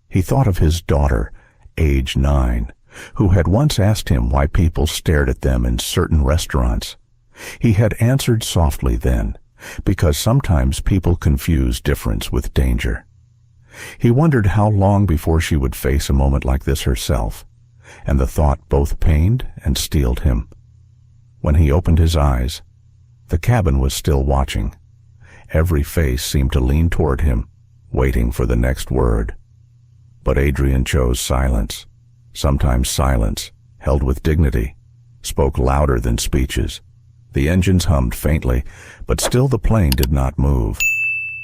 He thought of his daughter, age 9, who had once asked him why people stared at them in certain restaurants. He had answered softly then, because sometimes people confuse difference with danger. He wondered how long before she would face a moment like this herself, and the thought both pained and steeled him. When he opened his eyes, the cabin was still watching. Every face seemed to lean toward him, waiting for the next word. But Adrian chose silence. Sometimes silence, held with dignity, spoke louder than speeches. The engines hummed faintly, but still the plane did not move.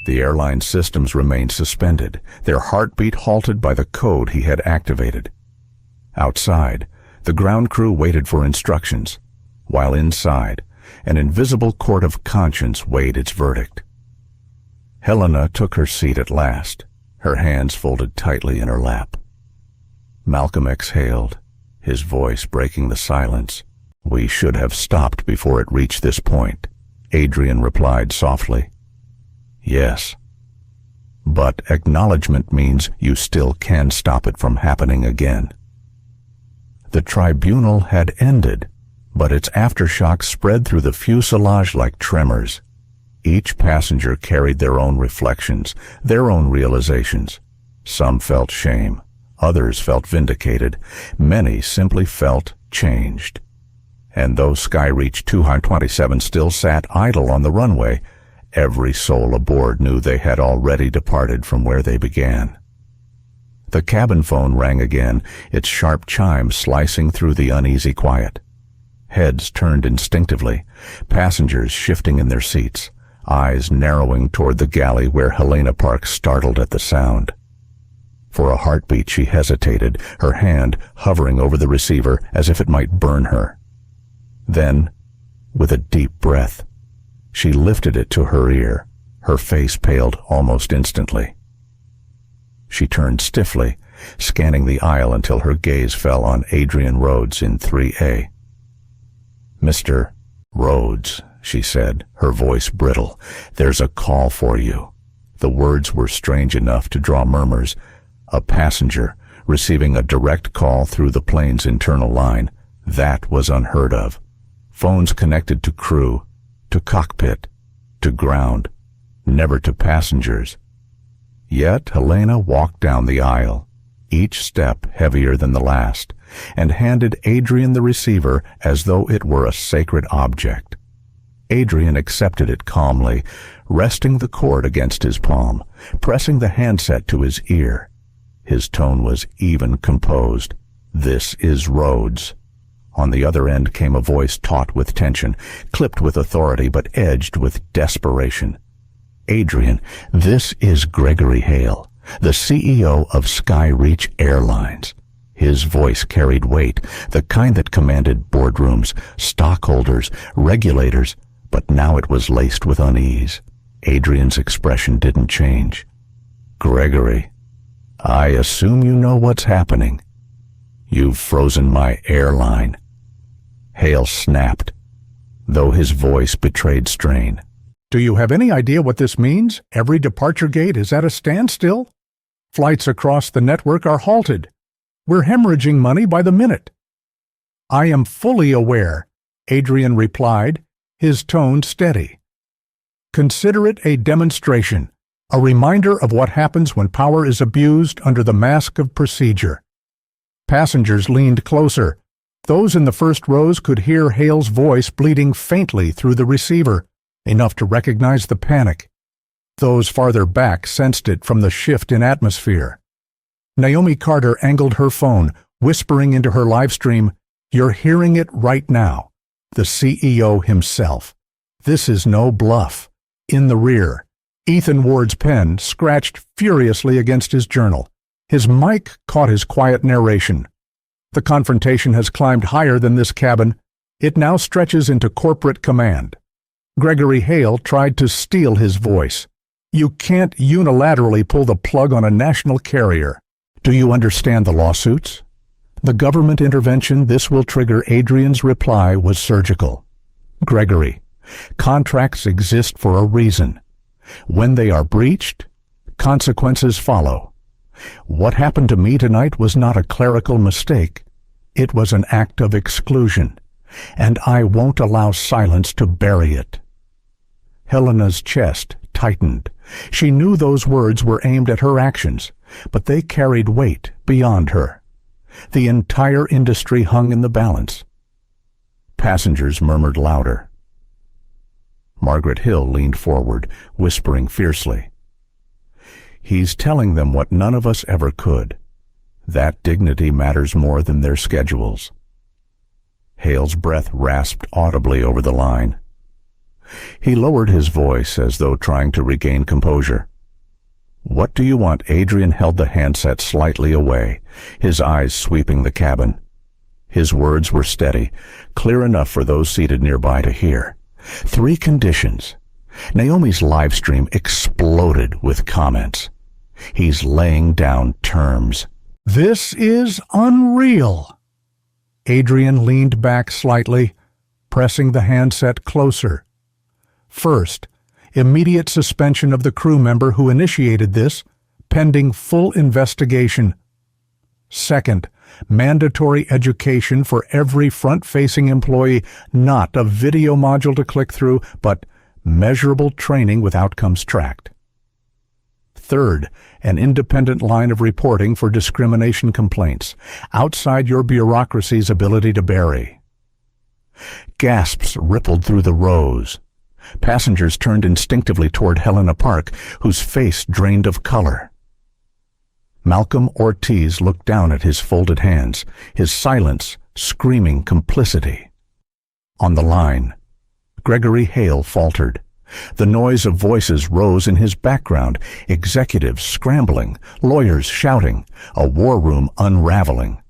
The airline systems remained suspended, their heartbeat halted by the code he had activated. Outside, the ground crew waited for instructions, while inside, an invisible court of conscience weighed its verdict. Helena took her seat at last, her hands folded tightly in her lap. Malcolm exhaled, his voice breaking the silence. "We should have stopped before it reached this point," Adrian replied softly. "Yes. But acknowledgement means you still can stop it from happening again." The tribunal had ended, but its aftershocks spread through the fuselage like tremors. Each passenger carried their own reflections, their own realizations. Some felt shame, others felt vindicated, many simply felt changed. And though Skyreach 227 still sat idle on the runway, every soul aboard knew they had already departed from where they began. The cabin phone rang again, its sharp chime slicing through the uneasy quiet. Heads turned instinctively, passengers shifting in their seats, eyes narrowing toward the galley where Helena Park startled at the sound. For a heartbeat she hesitated, her hand hovering over the receiver as if it might burn her. Then, with a deep breath, she lifted it to her ear, her face paled almost instantly. She turned stiffly, scanning the aisle until her gaze fell on Adrian Rhodes in 3A. "Mr. Rhodes," she said, her voice brittle, "there's a call for you." The words were strange enough to draw murmurs. A passenger receiving a direct call through the plane's internal line. That was unheard of. Phones connected to crew, to cockpit, to ground, never to passengers. Yet Helena walked down the aisle, each step heavier than the last, and handed Adrian the receiver as though it were a sacred object. Adrian accepted it calmly, resting the cord against his palm, pressing the handset to his ear. His tone was even, composed. "This is Rhodes." On the other end came a voice taut with tension, clipped with authority but edged with desperation. "Adrian, this is Gregory Hale, the CEO of Skyreach Airlines." His voice carried weight, the kind that commanded boardrooms, stockholders, regulators, but now it was laced with unease. Adrian's expression didn't change. "Gregory, I assume you know what's happening. You've frozen my airline." Hale snapped, though his voice betrayed strain. "Do you have any idea what this means? Every departure gate is at a standstill. Flights across the network are halted. We're hemorrhaging money by the minute." "I am fully aware," Adrian replied, his tone steady. "Consider it a demonstration, a reminder of what happens when power is abused under the mask of procedure." Passengers leaned closer. Those in the first rows could hear Hale's voice bleeding faintly through the receiver, enough to recognize the panic. Those farther back sensed it from the shift in atmosphere. Naomi Carter angled her phone, whispering into her live stream, "You're hearing it right now. The CEO himself. This is no bluff." In the rear, Ethan Ward's pen scratched furiously against his journal. His mic caught his quiet narration. "The confrontation has climbed higher than this cabin. It now stretches into corporate command." Gregory Hale tried to steal his voice. "You can't unilaterally pull the plug on a national carrier. Do you understand the lawsuits? The government intervention this will trigger." Adrian's reply was surgical. "Gregory, contracts exist for a reason. When they are breached, consequences follow. What happened to me tonight was not a clerical mistake. It was an act of exclusion, and I won't allow silence to bury it." Helena's chest tightened. She knew those words were aimed at her actions, but they carried weight beyond her. The entire industry hung in the balance. Passengers murmured louder. Margaret Hill leaned forward, whispering fiercely. "He's telling them what none of us ever could. That dignity matters more than their schedules." Hale's breath rasped audibly over the line. He lowered his voice as though trying to regain composure. "What do you want?" Adrian held the handset slightly away, his eyes sweeping the cabin. His words were steady, clear enough for those seated nearby to hear. 3 conditions. Naomi's live stream exploded with comments. He's laying down terms. "This is unreal." Adrian leaned back slightly, pressing the handset closer. First, immediate suspension of the crew member who initiated this, pending full investigation. Second, mandatory education for every front-facing employee, not a video module to click through, but measurable training with outcomes tracked. Third, an independent line of reporting for discrimination complaints, outside your bureaucracy's ability to bury. Gasps rippled through the rows. Passengers turned instinctively toward Helena Park, whose face drained of color. Malcolm Ortiz looked down at his folded hands, his silence screaming complicity. On the line, Gregory Hale faltered. The noise of voices rose in his background, executives scrambling, lawyers shouting, a war room unraveling.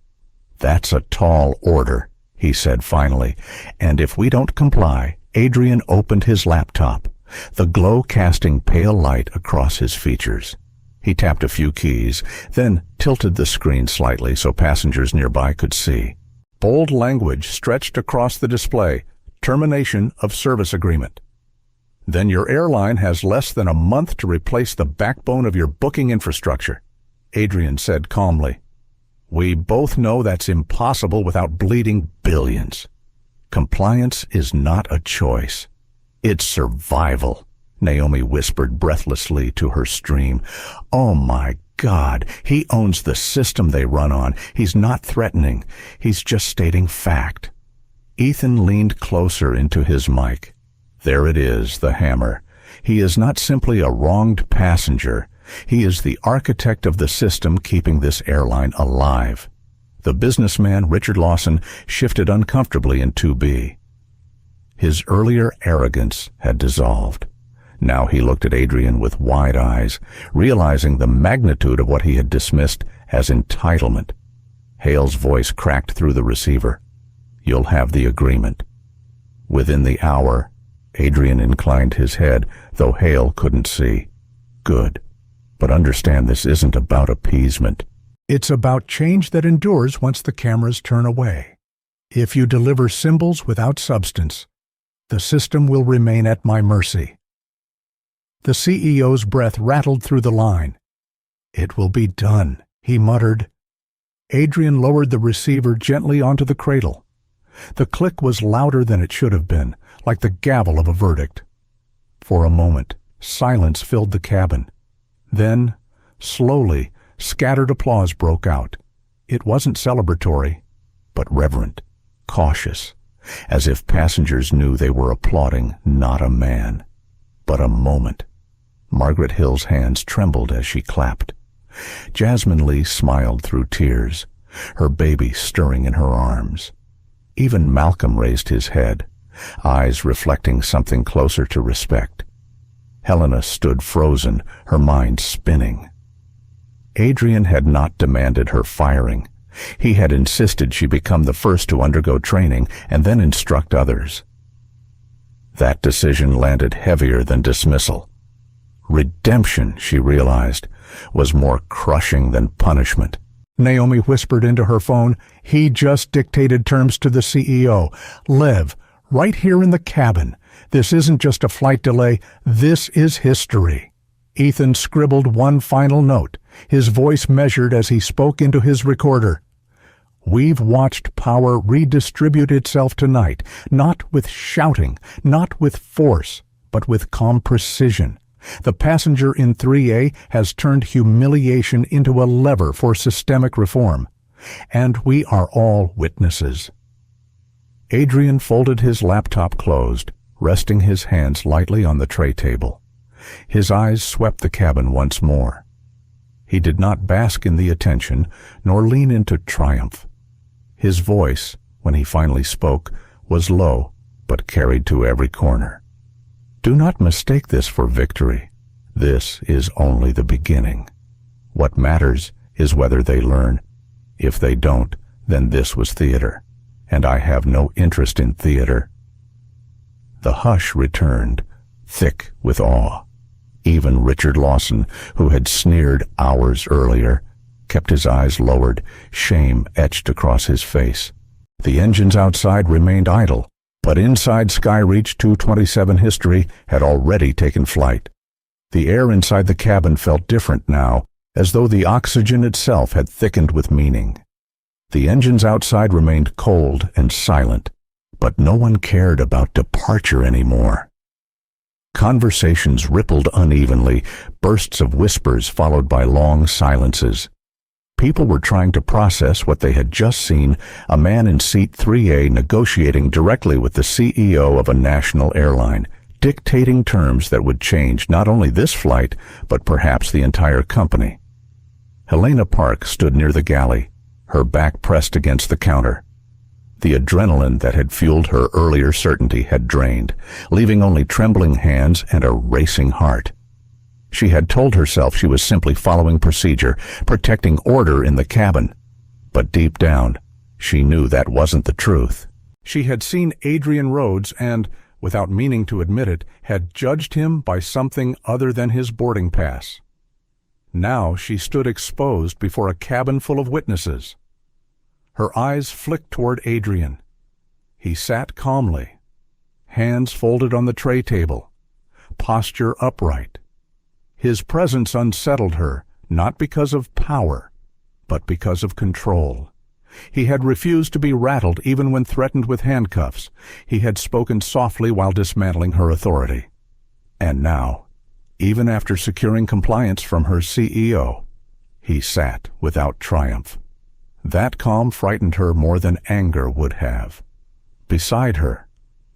"That's a tall order," he said finally, "and if we don't comply..." Adrian opened his laptop, the glow casting pale light across his features. He tapped a few keys, then tilted the screen slightly so passengers nearby could see. Bold language stretched across the display: termination of service agreement. "Then your airline has less than a month to replace the backbone of your booking infrastructure," Adrian said calmly. "We both know that's impossible without bleeding billions. Compliance is not a choice. It's survival," Naomi whispered breathlessly to her stream. "Oh my God, he owns the system they run on. He's not threatening. He's just stating fact." Ethan leaned closer into his mic. There it is, the hammer. He is not simply a wronged passenger. He is the architect of the system keeping this airline alive. The businessman, Richard Lawson, shifted uncomfortably in 2B. His earlier arrogance had dissolved. Now he looked at Adrian with wide eyes, realizing the magnitude of what he had dismissed as entitlement. Hale's voice cracked through the receiver. "You'll have the agreement." Within the hour, Adrian inclined his head, though Hale couldn't see. "Good. But understand this isn't about appeasement. It's about change that endures once the cameras turn away. If you deliver symbols without substance, the system will remain at my mercy." The CEO's breath rattled through the line. "It will be done," he muttered. Adrian lowered the receiver gently onto the cradle. The click was louder than it should have been, like the gavel of a verdict. For a moment, silence filled the cabin. Then, slowly, scattered applause broke out. It wasn't celebratory, but reverent, cautious, as if passengers knew they were applauding not a man, but a moment. Margaret Hill's hands trembled as she clapped. Jasmine Lee smiled through tears, her baby stirring in her arms. Even Malcolm raised his head, eyes reflecting something closer to respect. Helena stood frozen, her mind spinning. Adrian had not demanded her firing. He had insisted she become the first to undergo training and then instruct others. That decision landed heavier than dismissal. Redemption, she realized, was more crushing than punishment. Naomi whispered into her phone. He just dictated terms to the CEO. Lev, right here in the cabin. This isn't just a flight delay. This is history. Ethan scribbled one final note, his voice measured as he spoke into his recorder. We've watched power redistribute itself tonight, not with shouting, not with force, but with calm precision. The passenger in 3A has turned humiliation into a lever for systemic reform, and we are all witnesses. Adrian folded his laptop closed, resting his hands lightly on the tray table. His eyes swept the cabin once more. He did not bask in the attention, nor lean into triumph. His voice, when he finally spoke, was low, but carried to every corner. Do not mistake this for victory. This is only the beginning. What matters is whether they learn. If they don't, then this was theater, and I have no interest in theater. The hush returned, thick with awe. Even Richard Lawson, who had sneered hours earlier, kept his eyes lowered, shame etched across his face. The engines outside remained idle, but inside Skyreach 227 history had already taken flight. The air inside the cabin felt different now, as though the oxygen itself had thickened with meaning. The engines outside remained cold and silent, but no one cared about departure anymore. Conversations rippled unevenly, bursts of whispers followed by long silences. People were trying to process what they had just seen, a man in seat 3A negotiating directly with the CEO of a national airline, dictating terms that would change not only this flight, but perhaps the entire company. Helena Park stood near the galley, her back pressed against the counter. The adrenaline that had fueled her earlier certainty had drained, leaving only trembling hands and a racing heart. She had told herself she was simply following procedure, protecting order in the cabin. But deep down, she knew that wasn't the truth. She had seen Adrian Rhodes and, without meaning to admit it, had judged him by something other than his boarding pass. Now she stood exposed before a cabin full of witnesses. Her eyes flicked toward Adrian. He sat calmly, hands folded on the tray table, posture upright. His presence unsettled her, not because of power, but because of control. He had refused to be rattled even when threatened with handcuffs. He had spoken softly while dismantling her authority. And now, even after securing compliance from her CEO, he sat without triumph. That calm frightened her more than anger would have. Beside her,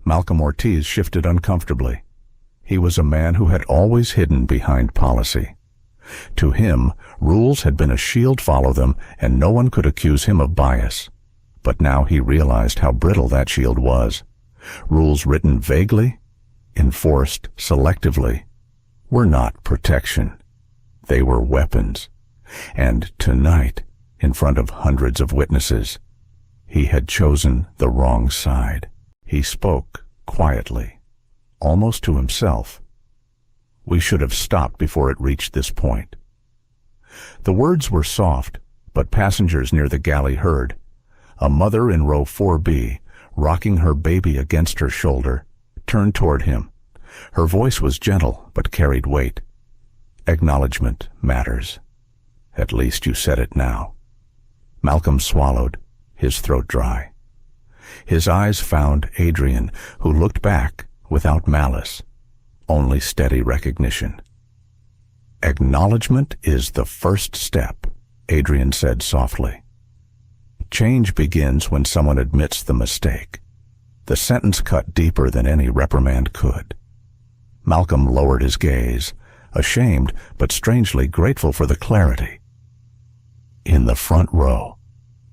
Malcolm Ortiz shifted uncomfortably. He was a man who had always hidden behind policy. To him, rules had been a shield, follow them, and no one could accuse him of bias. But now he realized how brittle that shield was. Rules written vaguely, enforced selectively, were not protection. They were weapons. And tonight, in front of hundreds of witnesses, he had chosen the wrong side. He spoke quietly, almost to himself. We should have stopped before it reached this point. The words were soft, but passengers near the galley heard. A mother in row 4B, rocking her baby against her shoulder, turned toward him. Her voice was gentle, but carried weight. Acknowledgement matters. At least you said it now. Malcolm swallowed, his throat dry. His eyes found Adrian, who looked back without malice, only steady recognition. Acknowledgement is the first step, Adrian said softly. Change begins when someone admits the mistake. The sentence cut deeper than any reprimand could. Malcolm lowered his gaze, ashamed but strangely grateful for the clarity. In the front row,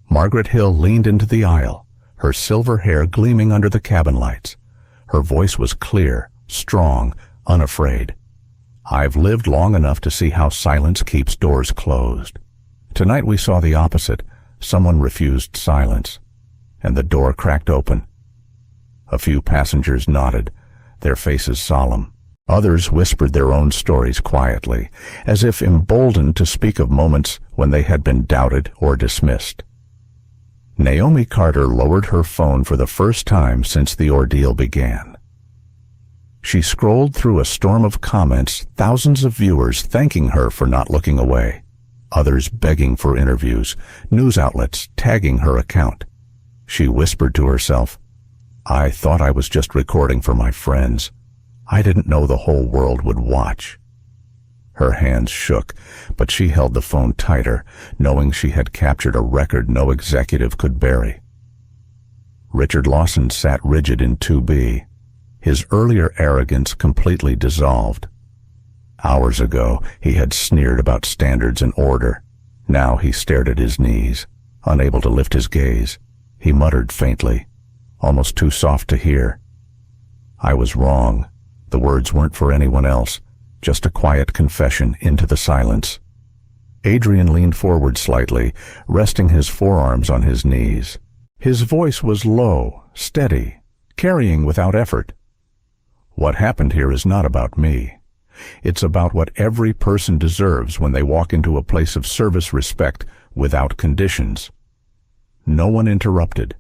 Margaret Hill leaned into the aisle, her silver hair gleaming under the cabin lights. Her voice was clear, strong, unafraid. I've lived long enough to see how silence keeps doors closed. Tonight we saw the opposite. Someone refused silence, and the door cracked open. A few passengers nodded, their faces solemn. Others whispered their own stories quietly, as if emboldened to speak of moments when they had been doubted or dismissed. Naomi Carter lowered her phone for the first time since the ordeal began. She scrolled through a storm of comments, thousands of viewers thanking her for not looking away, others begging for interviews, news outlets tagging her account. She whispered to herself, "I thought I was just recording for my friends. I didn't know the whole world would watch." Her hands shook, but she held the phone tighter, knowing she had captured a record no executive could bury. Richard Lawson sat rigid in 2B, his earlier arrogance completely dissolved. Hours ago, he had sneered about standards and order. Now he stared at his knees, unable to lift his gaze. He muttered faintly, almost too soft to hear. "I was wrong." The words weren't for anyone else, just a quiet confession into the silence. Adrian leaned forward slightly, resting his forearms on his knees. His voice was low, steady, carrying without effort. "What happened here is not about me. It's about what every person deserves when they walk into a place of service respect without conditions." No one interrupted.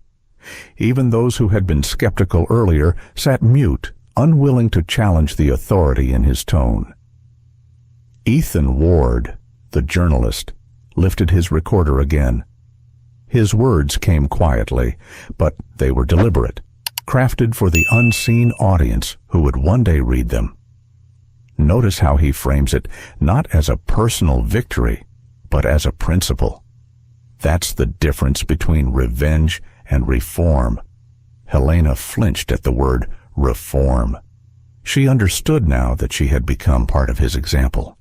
Even those who had been skeptical earlier sat mute, unwilling to challenge the authority in his tone. Ethan Ward, the journalist, lifted his recorder again. His words came quietly, but they were deliberate, crafted for the unseen audience who would one day read them. Notice how he frames it, not as a personal victory, but as a principle. That's the difference between revenge and reform. Helena flinched at the word reform. She understood now that she had become part of his example.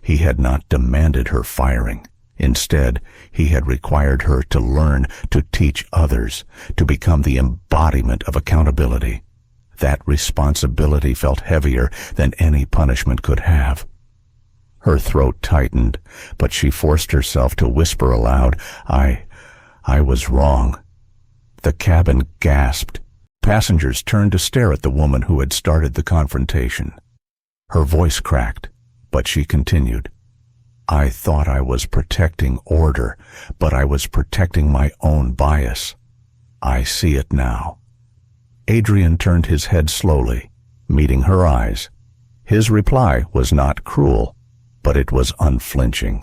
He had not demanded her firing. Instead, he had required her to learn to teach others, to become the embodiment of accountability. That responsibility felt heavier than any punishment could have. Her throat tightened, but she forced herself to whisper aloud, I was wrong." The cabin gasped. Passengers turned to stare at the woman who had started the confrontation. Her voice cracked, but she continued, "I thought I was protecting order, but I was protecting my own bias. I see it now." Adrian turned his head slowly, meeting her eyes. His reply was not cruel, but it was unflinching.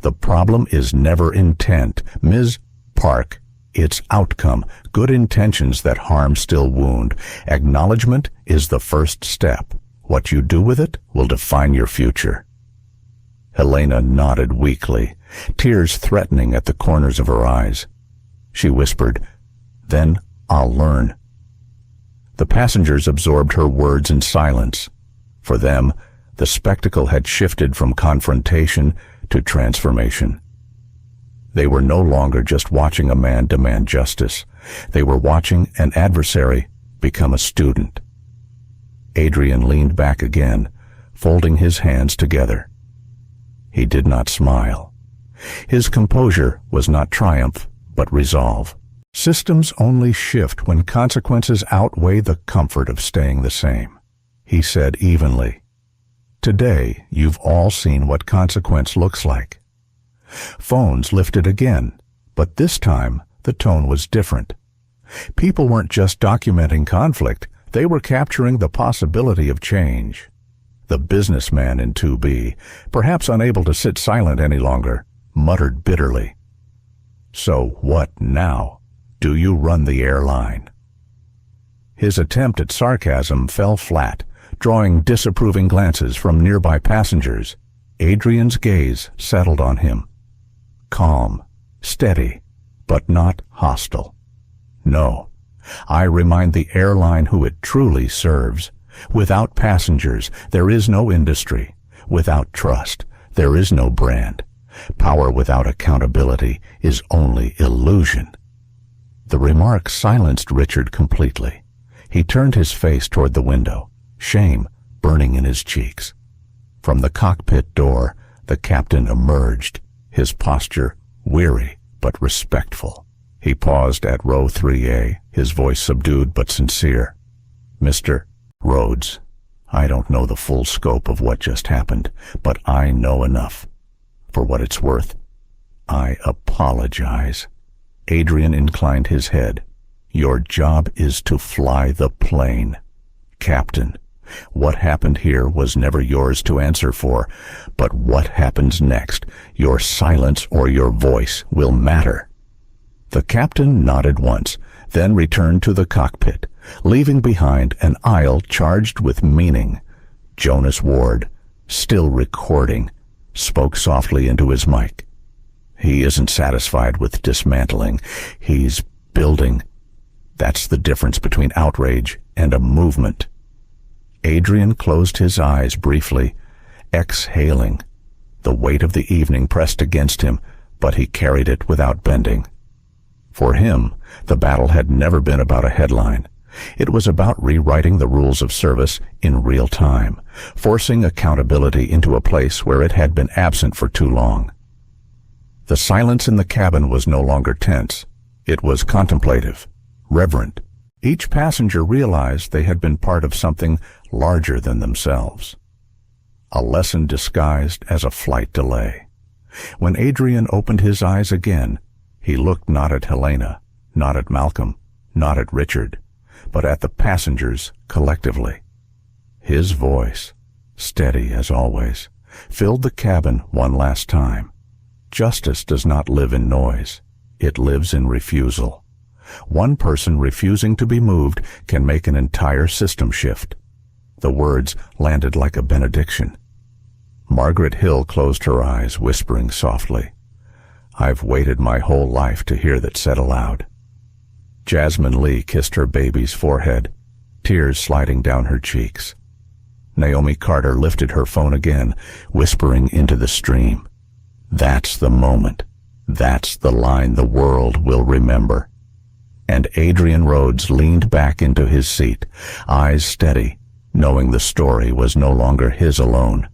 "The problem is never intent, Ms. Park. It's outcome, good intentions that harm still wound. Acknowledgement is the first step. What you do with it will define your future." Helena nodded weakly, tears threatening at the corners of her eyes. She whispered, "Then I'll learn." The passengers absorbed her words in silence. For them, the spectacle had shifted from confrontation to transformation. They were no longer just watching a man demand justice. They were watching an adversary become a student. Adrian leaned back again, folding his hands together. He did not smile. His composure was not triumph, but resolve. Systems only shift when consequences outweigh the comfort of staying the same. He said evenly, "Today, you've all seen what consequence looks like." Phones lifted again, but this time the tone was different. People weren't just documenting conflict, they were capturing the possibility of change. The businessman in 2B, perhaps unable to sit silent any longer, muttered bitterly, "So what now? Do you run the airline?" His attempt at sarcasm fell flat, drawing disapproving glances from nearby passengers. Adrian's gaze settled on him. Calm, steady, but not hostile. "No, I remind the airline who it truly serves. Without passengers, there is no industry. Without trust, there is no brand. Power without accountability is only illusion." The remark silenced Richard completely. He turned his face toward the window, shame burning in his cheeks. From the cockpit door, the captain emerged, his posture weary but respectful. He paused at row 3A, his voice subdued but sincere. "Mr. Rhodes, I don't know the full scope of what just happened, but I know enough. For what it's worth, I apologize." Adrian inclined his head. "Your job is to fly the plane. Captain, what happened here was never yours to answer for, but what happens next, your silence or your voice, will matter." The captain nodded once, then returned to the cockpit, leaving behind an aisle charged with meaning. Jonas Ward, still recording, spoke softly into his mic. He isn't satisfied with dismantling. He's building. That's the difference between outrage and a movement. Adrian closed his eyes briefly, exhaling. The weight of the evening pressed against him, but he carried it without bending. For him, the battle had never been about a headline. It was about rewriting the rules of service in real time, forcing accountability into a place where it had been absent for too long. The silence in the cabin was no longer tense. It was contemplative, reverent. Each passenger realized they had been part of something larger than themselves. A lesson disguised as a flight delay. When Adrian opened his eyes again, he looked not at Helena, not at Malcolm, not at Richard, but at the passengers collectively. His voice, steady as always, filled the cabin one last time. Justice does not live in noise. It lives in refusal. One person refusing to be moved can make an entire system shift. The words landed like a benediction. Margaret Hill closed her eyes, whispering softly, "I've waited my whole life to hear that said aloud." Jasmine Lee kissed her baby's forehead, tears sliding down her cheeks. Naomi Carter lifted her phone again, whispering into the stream, "That's the moment. That's the line the world will remember." And Adrian Rhodes leaned back into his seat, eyes steady, knowing the story was no longer his alone.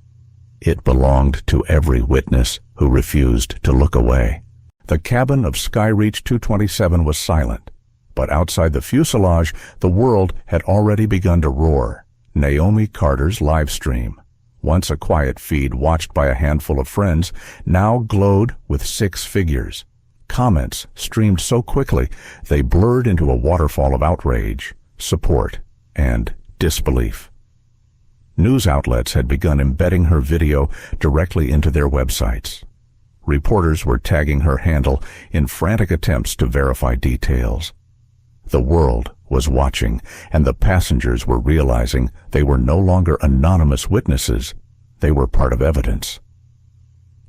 It belonged to every witness who refused to look away. The cabin of Skyreach 227 was silent, but outside the fuselage, the world had already begun to roar. Naomi Carter's live stream, once a quiet feed watched by a handful of friends, now glowed with 6 figures. Comments streamed so quickly they blurred into a waterfall of outrage, support, and disbelief. News outlets had begun embedding her video directly into their websites. Reporters were tagging her handle in frantic attempts to verify details. The world was watching, and the passengers were realizing they were no longer anonymous witnesses. They were part of evidence.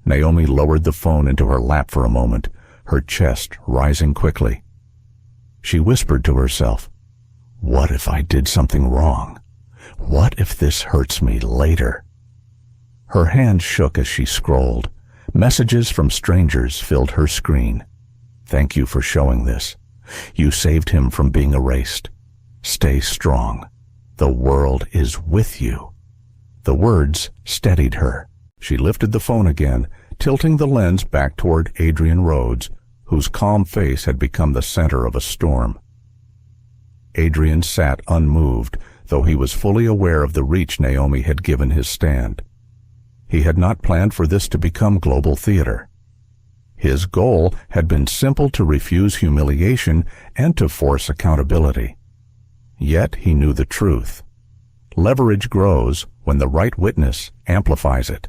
Naomi lowered the phone into her lap for a moment, her chest rising quickly. She whispered to herself, "What if I did something wrong? What if this hurts me later?" Her hand shook as she scrolled. Messages from strangers filled her screen. "Thank you for showing this. You saved him from being erased. Stay strong. The world is with you." The words steadied her. She lifted the phone again, tilting the lens back toward Adrian Rhodes, whose calm face had become the center of a storm. Adrian sat unmoved, though he was fully aware of the reach Naomi had given his stand. He had not planned for this to become global theater. His goal had been simple: to refuse humiliation and to force accountability. Yet he knew the truth. Leverage grows when the right witness amplifies it.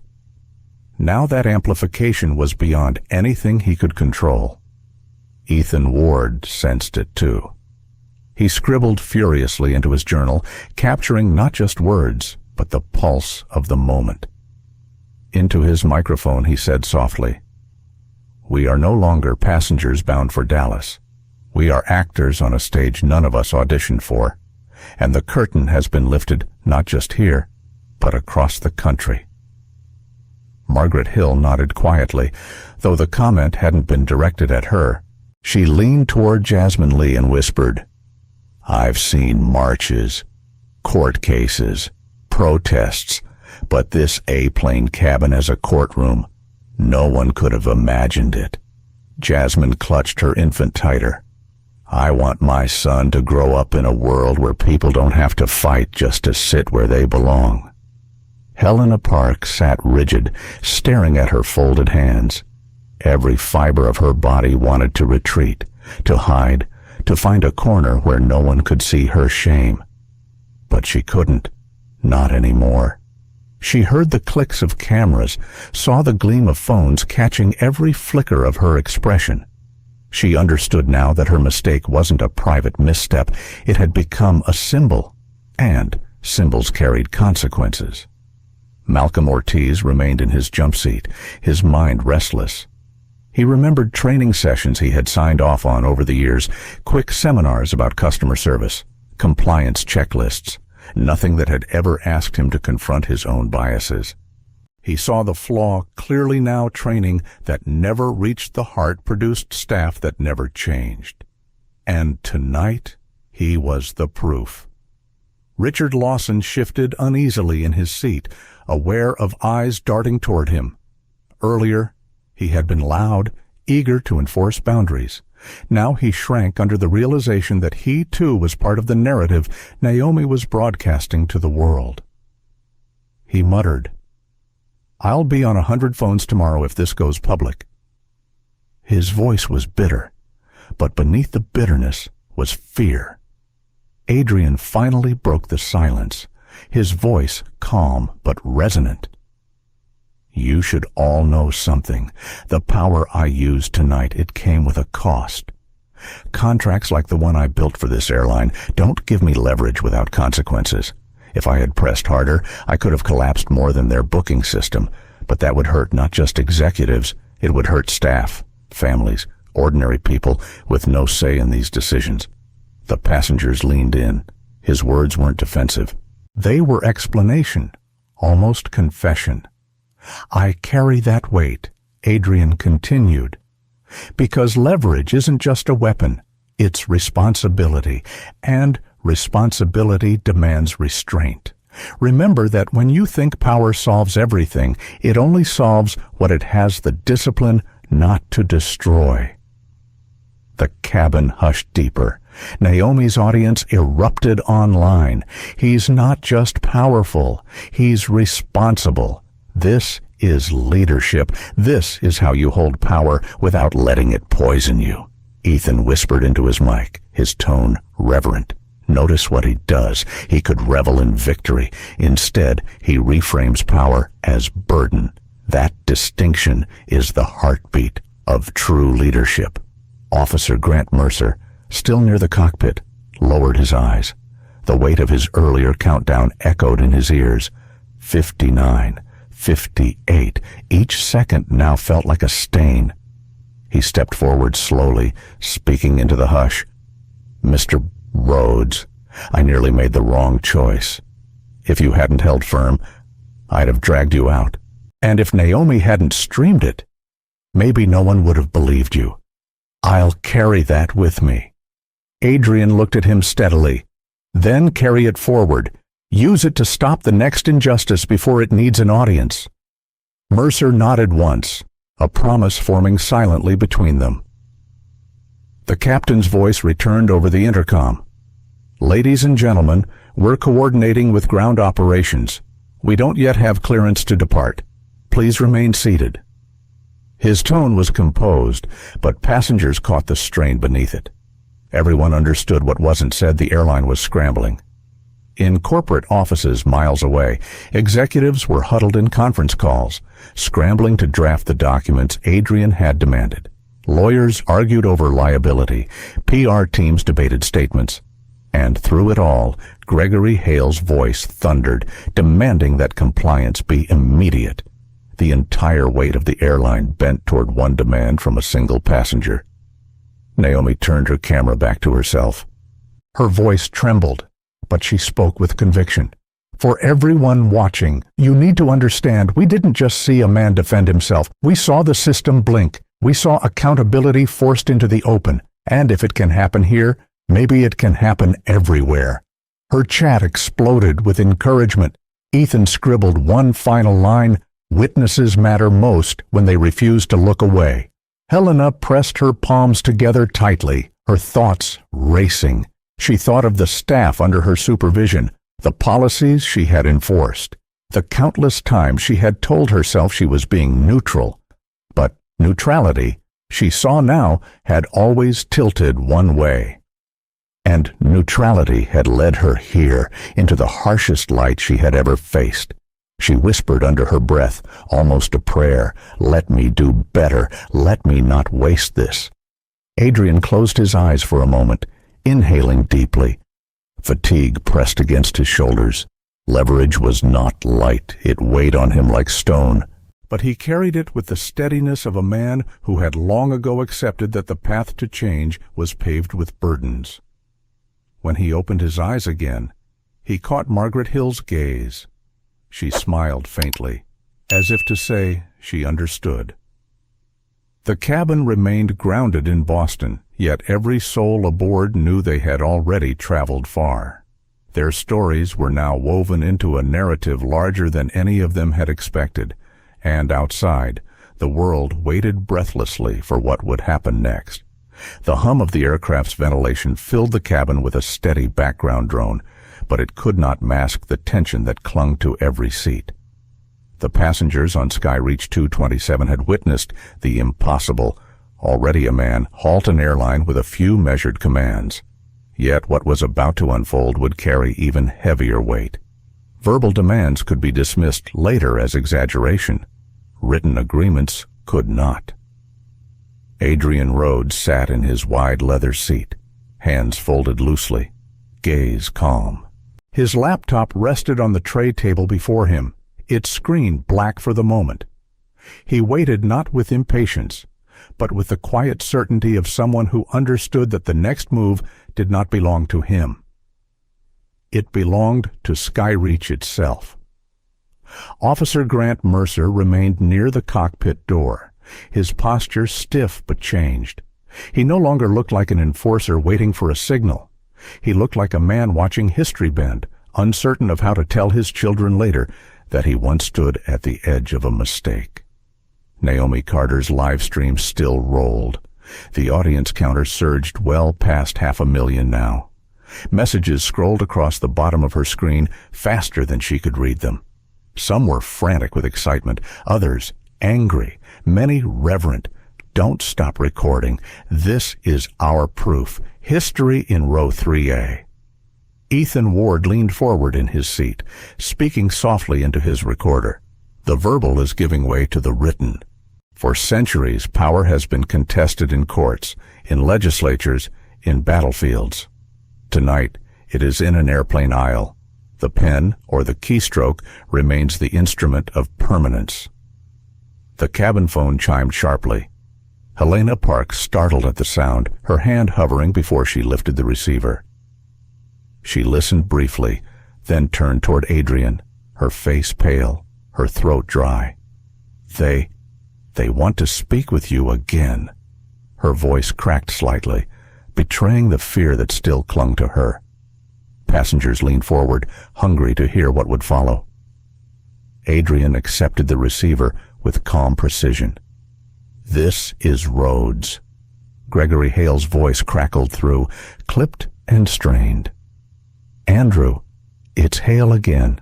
Now that amplification was beyond anything he could control. Ethan Ward sensed it too. He scribbled furiously into his journal, capturing not just words, but the pulse of the moment. Into his microphone he said softly, "We are no longer passengers bound for Dallas. We are actors on a stage none of us auditioned for, and the curtain has been lifted not just here, but across the country." Margaret Hill nodded quietly, though the comment hadn't been directed at her. She leaned toward Jasmine Lee and whispered, "I've seen marches, court cases, protests, but this A-plane cabin as a courtroom, no one could have imagined it." Jasmine clutched her infant tighter. "I want my son to grow up in a world where people don't have to fight just to sit where they belong." Helena Park sat rigid, staring at her folded hands. Every fiber of her body wanted to retreat, to hide, to find a corner where no one could see her shame. But she couldn't, not anymore. She heard the clicks of cameras, saw the gleam of phones catching every flicker of her expression. She understood now that her mistake wasn't a private misstep. It had become a symbol, and symbols carried consequences. Malcolm Ortiz remained in his jump seat, his mind restless. He remembered training sessions he had signed off on over the years, quick seminars about customer service, compliance checklists, nothing that had ever asked him to confront his own biases. He saw the flaw clearly now. Training that never reached the heart produced staff that never changed. And tonight, he was the proof. Richard Lawson shifted uneasily in his seat, aware of eyes darting toward him. Earlier, he had been loud, eager to enforce boundaries. Now he shrank under the realization that he too was part of the narrative Naomi was broadcasting to the world. He muttered, "I'll be on 100 phones tomorrow if this goes public." His voice was bitter, but beneath the bitterness was fear. Adrian finally broke the silence, his voice calm but resonant. "You should all know something. The power I used tonight, it came with a cost. Contracts like the one I built for this airline don't give me leverage without consequences. If I had pressed harder, I could have collapsed more than their booking system, but that would hurt not just executives, it would hurt staff, families, ordinary people with no say in these decisions." The passengers leaned in. His words weren't defensive. They were explanation, almost confession. "I carry that weight," Adrian continued, "because leverage isn't just a weapon, it's responsibility, and responsibility demands restraint. Remember that when you think power solves everything, it only solves what it has the discipline not to destroy." The cabin hushed deeper. Naomi's audience erupted online. He's not just powerful, he's responsible. This is leadership. This is how you hold power without letting it poison you. Ethan whispered into his mic, his tone reverent. Notice what he does. He could revel in victory. Instead, he reframes power as burden. That distinction is the heartbeat of true leadership. Officer Grant Mercer, still near the cockpit, lowered his eyes. The weight of his earlier countdown echoed in his ears. 59, 58. Each second now felt like a stain. He stepped forward slowly, speaking into the hush. "Mr. Rhodes, I nearly made the wrong choice. If you hadn't held firm, I'd have dragged you out. And if Naomi hadn't streamed it, maybe no one would have believed you. I'll carry that with me." Adrian looked at him steadily. "Then carry it forward. Use it to stop the next injustice before it needs an audience." Mercer nodded once, a promise forming silently between them. The captain's voice returned over the intercom. "Ladies and gentlemen, we're coordinating with ground operations. We don't yet have clearance to depart. Please remain seated." His tone was composed, but passengers caught the strain beneath it. Everyone understood what wasn't said. The airline was scrambling. In corporate offices miles away, executives were huddled in conference calls, scrambling to draft the documents Adrian had demanded. Lawyers argued over liability, PR teams debated statements, and through it all, Gregory Hale's voice thundered, demanding that compliance be immediate. The entire weight of the airline bent toward one demand from a single passenger. Naomi turned her camera back to herself. Her voice trembled, but she spoke with conviction. "For everyone watching, you need to understand, we didn't just see a man defend himself. We saw the system blink. We saw accountability forced into the open. And if it can happen here, maybe it can happen everywhere." Her chat exploded with encouragement. Ethan scribbled one final line, "Witnesses matter most when they refuse to look away." Helena pressed her palms together tightly, her thoughts racing. She thought of the staff under her supervision, the policies she had enforced, the countless times she had told herself she was being neutral. But neutrality, she saw now, had always tilted one way. And neutrality had led her here, into the harshest light she had ever faced. She whispered under her breath, almost a prayer, "Let me do better. Let me not waste this." Adrian closed his eyes for a moment, inhaling deeply. Fatigue pressed against his shoulders. Leverage was not light. It weighed on him like stone. But he carried it with the steadiness of a man who had long ago accepted that the path to change was paved with burdens. When he opened his eyes again, he caught Margaret Hill's gaze. She smiled faintly, as if to say she understood. The cabin remained grounded in Boston, yet every soul aboard knew they had already traveled far. Their stories were now woven into a narrative larger than any of them had expected, and outside, the world waited breathlessly for what would happen next. The hum of the aircraft's ventilation filled the cabin with a steady background drone, but it could not mask the tension that clung to every seat. The passengers on Skyreach 227 had witnessed the impossible. Already a man halt an airline with a few measured commands. Yet what was about to unfold would carry even heavier weight. Verbal demands could be dismissed later as exaggeration. Written agreements could not. Adrian Rhodes sat in his wide leather seat, hands folded loosely, gaze calm. His laptop rested on the tray table before him, its screen black for the moment. He waited not with impatience, but with the quiet certainty of someone who understood that the next move did not belong to him. It belonged to Skyreach itself. Officer Grant Mercer remained near the cockpit door, his posture stiff but changed. He no longer looked like an enforcer waiting for a signal. He looked like a man watching history bend, uncertain of how to tell his children later that he once stood at the edge of a mistake. Naomi Carter's live stream still rolled. The audience counter surged well past 500,000 now. Messages scrolled across the bottom of her screen faster than she could read them. Some were frantic with excitement, others angry, many reverent. Don't stop recording. This is our proof. History in row 3A. Ethan Ward leaned forward in his seat, speaking softly into his recorder. The verbal is giving way to the written. For centuries, power has been contested in courts, in legislatures, in battlefields. Tonight, it is in an airplane aisle. The pen, or the keystroke, remains the instrument of permanence. The cabin phone chimed sharply. Helena Parks startled at the sound, her hand hovering before she lifted the receiver. She listened briefly, then turned toward Adrian, her face pale, her throat dry. They want to speak with you again. Her voice cracked slightly, betraying the fear that still clung to her. Passengers leaned forward, hungry to hear what would follow. Adrian accepted the receiver with calm precision. This is Rhodes. Gregory Hale's voice crackled through, clipped and strained. Andrew, it's Hale again.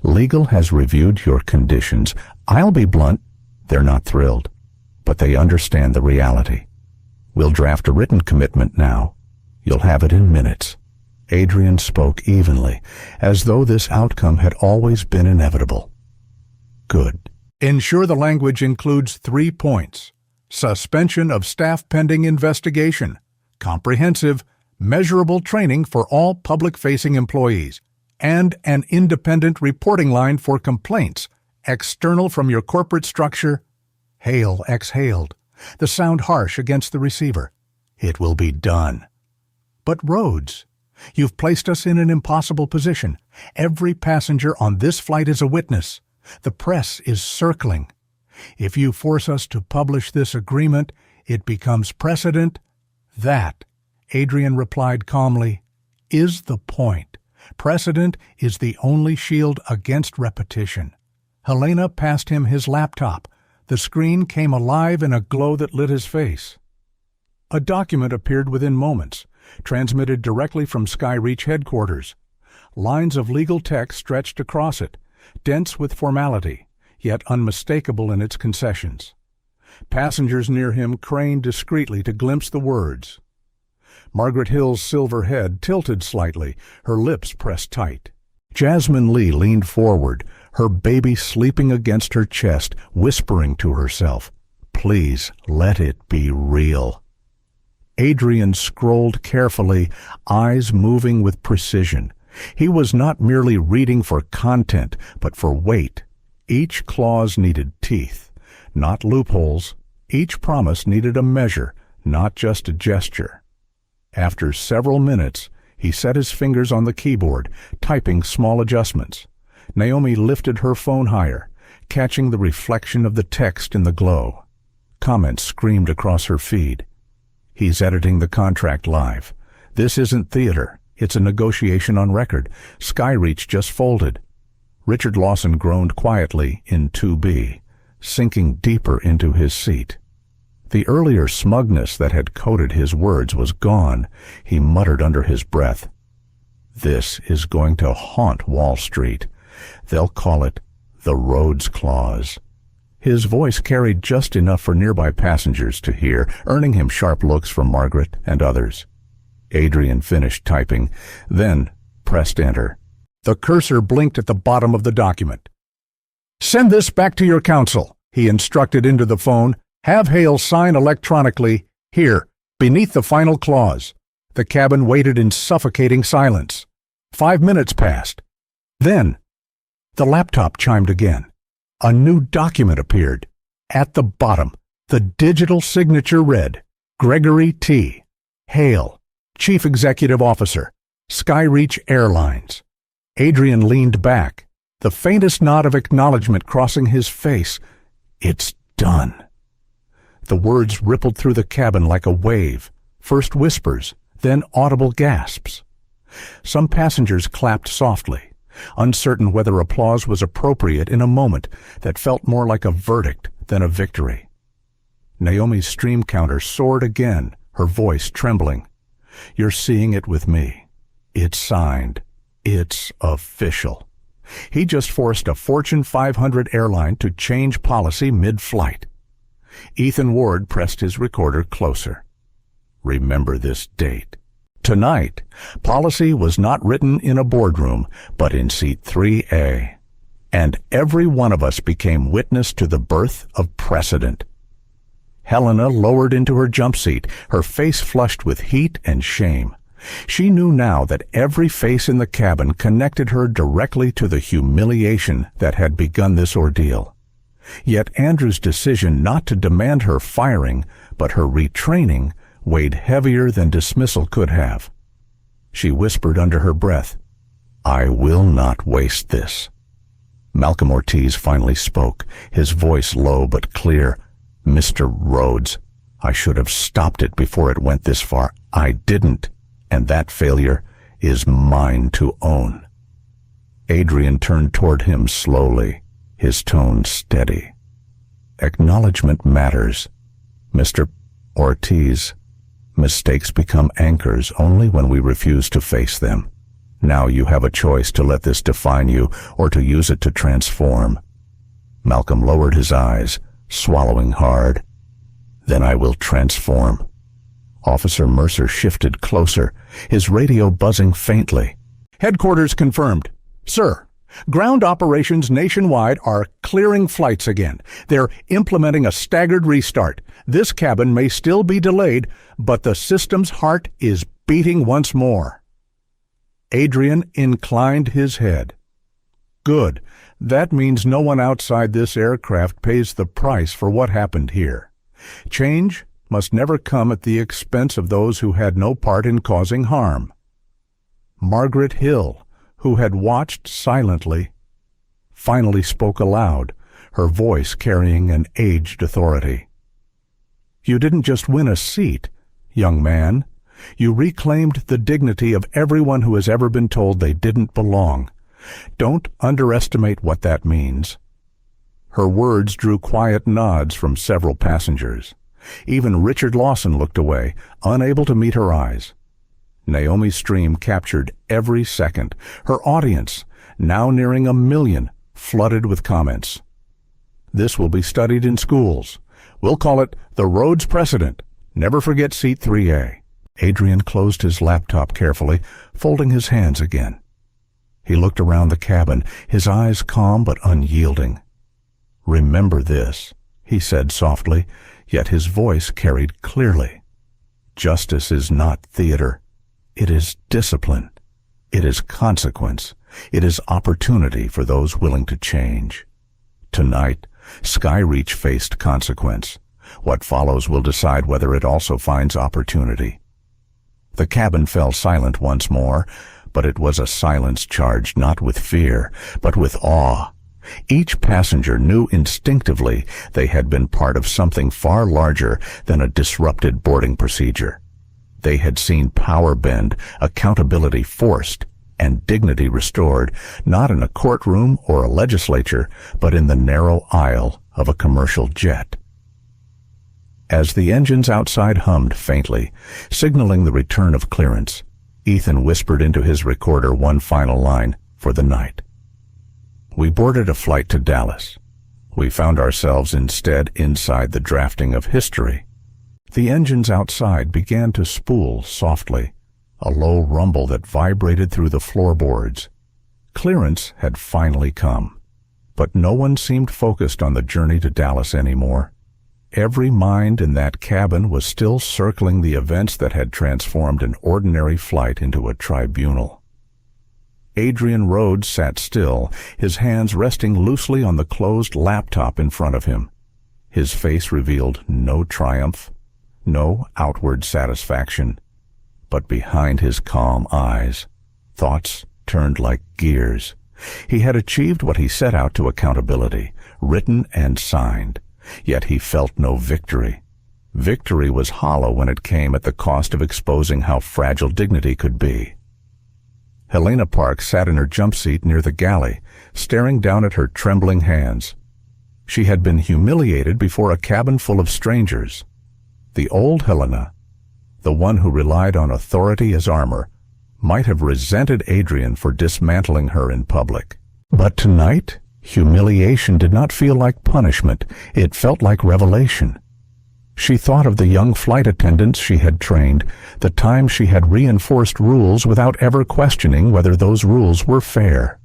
Legal has reviewed your conditions. I'll be blunt, they're not thrilled, but they understand the reality. We'll draft a written commitment now. You'll have it in minutes. Adrian spoke evenly, as though this outcome had always been inevitable. Good. Ensure the language includes 3 points. Suspension of staff pending investigation. Comprehensive, measurable training for all public-facing employees. And an independent reporting line for complaints, external from your corporate structure. Hale exhaled, the sound harsh against the receiver. It will be done. But Rhodes, you've placed us in an impossible position. Every passenger on this flight is a witness. The press is circling. If you force us to publish this agreement, it becomes precedent. That, Adrian replied calmly, is the point. Precedent is the only shield against repetition. Helena passed him his laptop. The screen came alive in a glow that lit his face. A document appeared within moments, transmitted directly from Skyreach headquarters. Lines of legal text stretched across it, dense with formality, yet unmistakable in its concessions. Passengers near him craned discreetly to glimpse the words. Margaret Hill's silver head tilted slightly, her lips pressed tight. Jasmine Lee leaned forward, her baby sleeping against her chest, whispering to herself, "Please let it be real." Adrian scrolled carefully, eyes moving with precision. He was not merely reading for content, but for weight. Each clause needed teeth, not loopholes. Each promise needed a measure, not just a gesture. After several minutes, he set his fingers on the keyboard, typing small adjustments. Naomi lifted her phone higher, catching the reflection of the text in the glow. Comments screamed across her feed. He's editing the contract live. This isn't theater. It's a negotiation on record. Skyreach just folded. Richard Lawson groaned quietly in 2B, sinking deeper into his seat. The earlier smugness that had coated his words was gone. He muttered under his breath, "This is going to haunt Wall Street. They'll call it the Rhodes Clause." His voice carried just enough for nearby passengers to hear, earning him sharp looks from Margaret and others. Adrian finished typing, then pressed enter. The cursor blinked at the bottom of the document. "Send this back to your counsel," he instructed into the phone. "Have Hale sign electronically, here, beneath the final clause." The cabin waited in suffocating silence. 5 minutes passed. Then, the laptop chimed again. A new document appeared. At the bottom, the digital signature read, Gregory T. Hale, Chief Executive Officer, Skyreach Airlines. Adrian leaned back, the faintest nod of acknowledgement crossing his face. It's done. The words rippled through the cabin like a wave, first whispers, then audible gasps. Some passengers clapped softly, uncertain whether applause was appropriate in a moment that felt more like a verdict than a victory. Naomi's stream counter soared again, her voice trembling. "You're seeing it with me. It's signed. It's official." He just forced a Fortune 500 airline to change policy mid-flight. Ethan Ward pressed his recorder closer. Remember this date. Tonight, policy was not written in a boardroom, but in seat 3A. And every one of us became witness to the birth of precedent. Helena lowered into her jump seat, her face flushed with heat and shame. She knew now that every face in the cabin connected her directly to the humiliation that had begun this ordeal. Yet Andrew's decision not to demand her firing, but her retraining, weighed heavier than dismissal could have. She whispered under her breath, "I will not waste this." Malcolm Ortiz finally spoke, his voice low but clear. "Mr. Rhodes, I should have stopped it before it went this far. I didn't, and that failure is mine to own." Adrian turned toward him slowly, his tone steady. "Acknowledgement matters, Mr. Ortiz. Mistakes become anchors only when we refuse to face them. Now you have a choice to let this define you or to use it to transform." Malcolm lowered his eyes, swallowing hard. "Then I will transform." Officer Mercer shifted closer, his radio buzzing faintly. "Headquarters confirmed. Sir, ground operations nationwide are clearing flights again. They're implementing a staggered restart. This cabin may still be delayed, but the system's heart is beating once more." Adrian inclined his head. "Good. That means no one outside this aircraft pays the price for what happened here. Change must never come at the expense of those who had no part in causing harm." Margaret Hill, who had watched silently, finally spoke aloud, her voice carrying an aged authority. "You didn't just win a seat, young man. You reclaimed the dignity of everyone who has ever been told they didn't belong. Don't underestimate what that means." Her words drew quiet nods from several passengers. Even Richard Lawson looked away, unable to meet her eyes. Naomi's stream captured every second. Her audience, now nearing 1 million, flooded with comments. "This will be studied in schools. We'll call it the Rhodes Precedent. Never forget seat 3A." Adrian closed his laptop carefully, folding his hands again. He looked around the cabin, his eyes calm but unyielding. "Remember this," he said softly, yet his voice carried clearly. Justice is not theater. It is discipline. It is consequence. It is opportunity for those willing to change. Tonight, Skyreach faced consequence. What follows will decide whether it also finds opportunity. The cabin fell silent once more, but it was a silence charged not with fear, but with awe. Each passenger knew instinctively they had been part of something far larger than a disrupted boarding procedure. They had seen power bend, accountability forced, and dignity restored, not in a courtroom or a legislature, but in the narrow aisle of a commercial jet. As the engines outside hummed faintly, signaling the return of clearance, Ethan whispered into his recorder one final line for the night. We boarded a flight to Dallas. We found ourselves instead inside the drafting of history. The engines outside began to spool softly, a low rumble that vibrated through the floorboards. Clearance had finally come, but no one seemed focused on the journey to Dallas anymore. Every mind in that cabin was still circling the events that had transformed an ordinary flight into a tribunal. Adrian Rhodes sat still, his hands resting loosely on the closed laptop in front of him. His face revealed no triumph, no outward satisfaction, but behind his calm eyes, thoughts turned like gears. He had achieved what he set out to: accountability, written and signed. Yet he felt no victory. Victory was hollow when it came at the cost of exposing how fragile dignity could be. Helena Park sat in her jump seat near the galley, staring down at her trembling hands. She had been humiliated before a cabin full of strangers. The old Helena, the one who relied on authority as armor, might have resented Adrian for dismantling her in public. But tonight, humiliation did not feel like punishment. It felt like revelation. She thought of the young flight attendants she had trained, the time she had reinforced rules without ever questioning whether those rules were fair.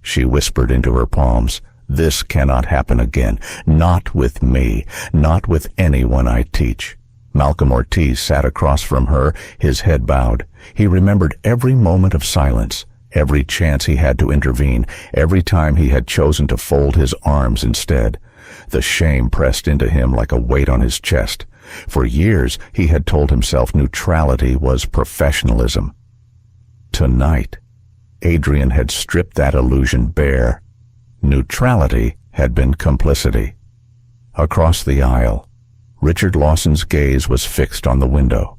She whispered into her palms, "This cannot happen again. Not with me. Not with anyone I teach." Malcolm Ortiz sat across from her, his head bowed. He remembered every moment of silence, every chance he had to intervene, every time he had chosen to fold his arms instead. The shame pressed into him like a weight on his chest. For years he had told himself neutrality was professionalism. Tonight, Adrian had stripped that illusion bare. Neutrality had been complicity. Across the aisle, Richard Lawson's gaze was fixed on the window.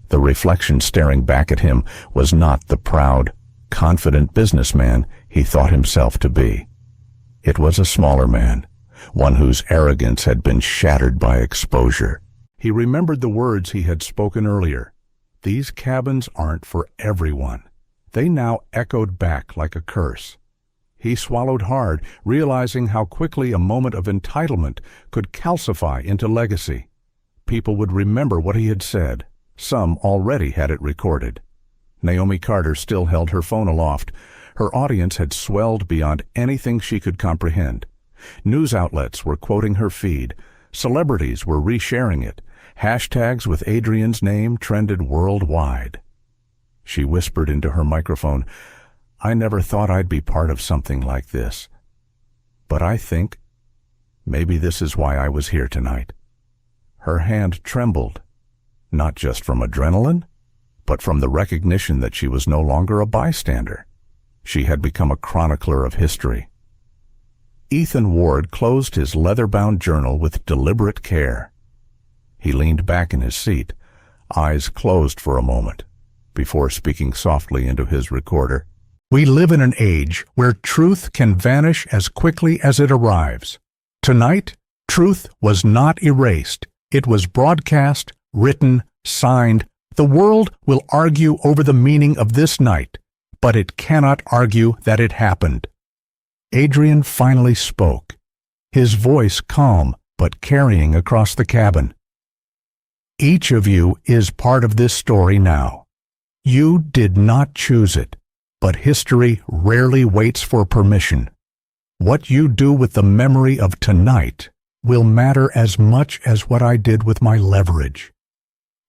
The reflection staring back at him was not the proud, confident businessman he thought himself to be. It was a smaller man, one whose arrogance had been shattered by exposure. He remembered the words he had spoken earlier. These cabins aren't for everyone. They now echoed back like a curse. He swallowed hard, realizing how quickly a moment of entitlement could calcify into legacy. People would remember what he had said. Some already had it recorded. Naomi Carter still held her phone aloft. Her audience had swelled beyond anything she could comprehend. News outlets were quoting her feed. Celebrities were resharing it. Hashtags with Adrian's name trended worldwide. She whispered into her microphone, "I never thought I'd be part of something like this. But I think maybe this is why I was here tonight." Her hand trembled, not just from adrenaline, but from the recognition that she was no longer a bystander. She had become a chronicler of history. Ethan Ward closed his leather-bound journal with deliberate care. He leaned back in his seat, eyes closed for a moment, before speaking softly into his recorder. We live in an age where truth can vanish as quickly as it arrives. Tonight, truth was not erased. It was broadcast, written, signed. The world will argue over the meaning of this night, but it cannot argue that it happened. Adrian finally spoke, his voice calm but carrying across the cabin. Each of you is part of this story now. You did not choose it, but history rarely waits for permission. What you do with the memory of tonight will matter as much as what I did with my leverage.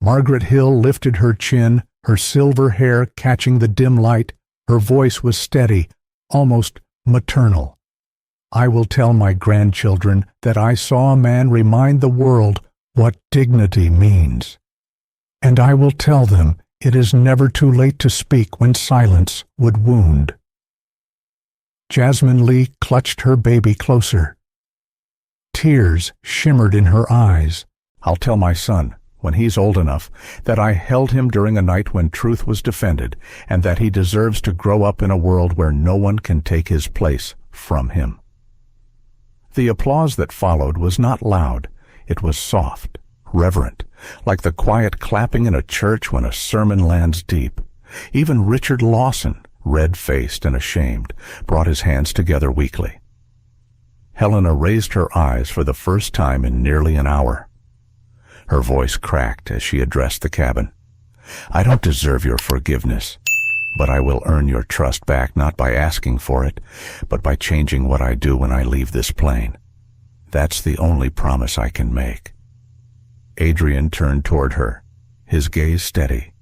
Margaret Hill lifted her chin, her silver hair catching the dim light. Her voice was steady, almost maternal. "I will tell my grandchildren that I saw a man remind the world what dignity means. And I will tell them it is never too late to speak when silence would wound." Jasmine Lee clutched her baby closer. Tears shimmered in her eyes. "I'll tell my son, when he's old enough, that I held him during a night when truth was defended, and that he deserves to grow up in a world where no one can take his place from him." The applause that followed was not loud. It was soft, reverent, like the quiet clapping in a church when a sermon lands deep. Even Richard Lawson, red-faced and ashamed, brought his hands together weakly. Helena raised her eyes for the first time in nearly an hour. Her voice cracked as she addressed the cabin. "I don't deserve your forgiveness, but I will earn your trust back not by asking for it, but by changing what I do when I leave this plane. That's the only promise I can make." Adrian turned toward her, his gaze steady.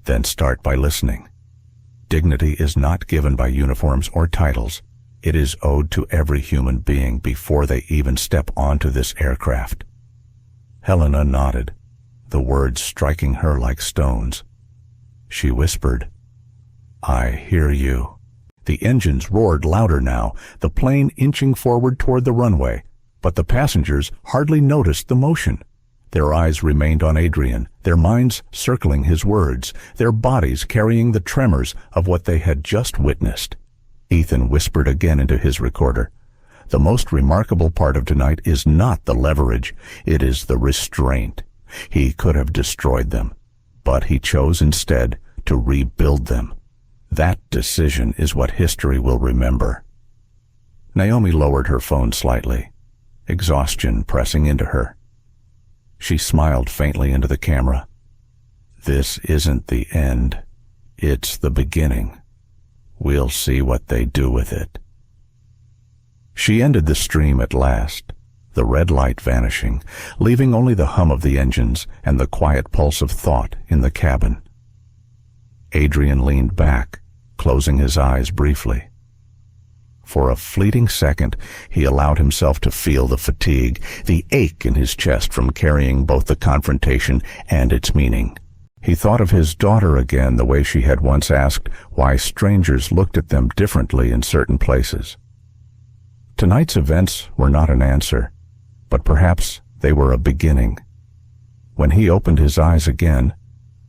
"Then start by listening. Dignity is not given by uniforms or titles. It is owed to every human being before they even step onto this aircraft." Helena nodded, the words striking her like stones. She whispered, "I hear you." The engines roared louder now, the plane inching forward toward the runway, but the passengers hardly noticed the motion. Their eyes remained on Adrian, their minds circling his words, their bodies carrying the tremors of what they had just witnessed. Ethan whispered again into his recorder, "The most remarkable part of tonight is not the leverage, it is the restraint. He could have destroyed them, but he chose instead to rebuild them. That decision is what history will remember." Naomi lowered her phone slightly, exhaustion pressing into her. She smiled faintly into the camera. "This isn't the end. It's the beginning. We'll see what they do with it." She ended the stream at last, the red light vanishing, leaving only the hum of the engines and the quiet pulse of thought in the cabin. Adrian leaned back, closing his eyes briefly. For a fleeting second, he allowed himself to feel the fatigue, the ache in his chest from carrying both the confrontation and its meaning. He thought of his daughter again, the way she had once asked why strangers looked at them differently in certain places. Tonight's events were not an answer, but perhaps they were a beginning. When he opened his eyes again,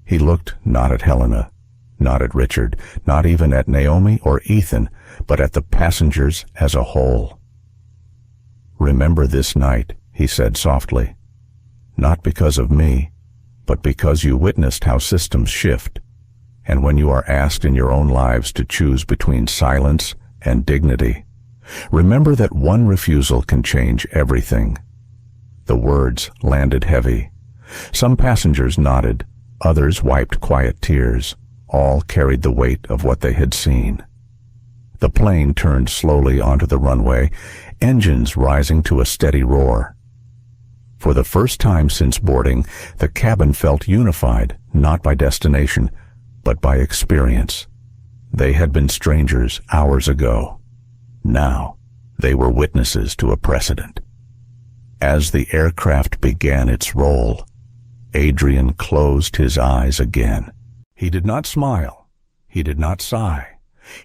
he looked not at Helena, not at Richard, not even at Naomi or Ethan, but at the passengers as a whole. "Remember this night," he said softly, "not because of me, but because you witnessed how systems shift, and when you are asked in your own lives to choose between silence and dignity, remember that one refusal can change everything." The words landed heavy. Some passengers nodded, others wiped quiet tears. All carried the weight of what they had seen. The plane turned slowly onto the runway, engines rising to a steady roar. For the first time since boarding, the cabin felt unified, not by destination, but by experience. They had been strangers hours ago. Now, they were witnesses to a precedent. As the aircraft began its roll, Adrian closed his eyes again. He did not smile. He did not sigh.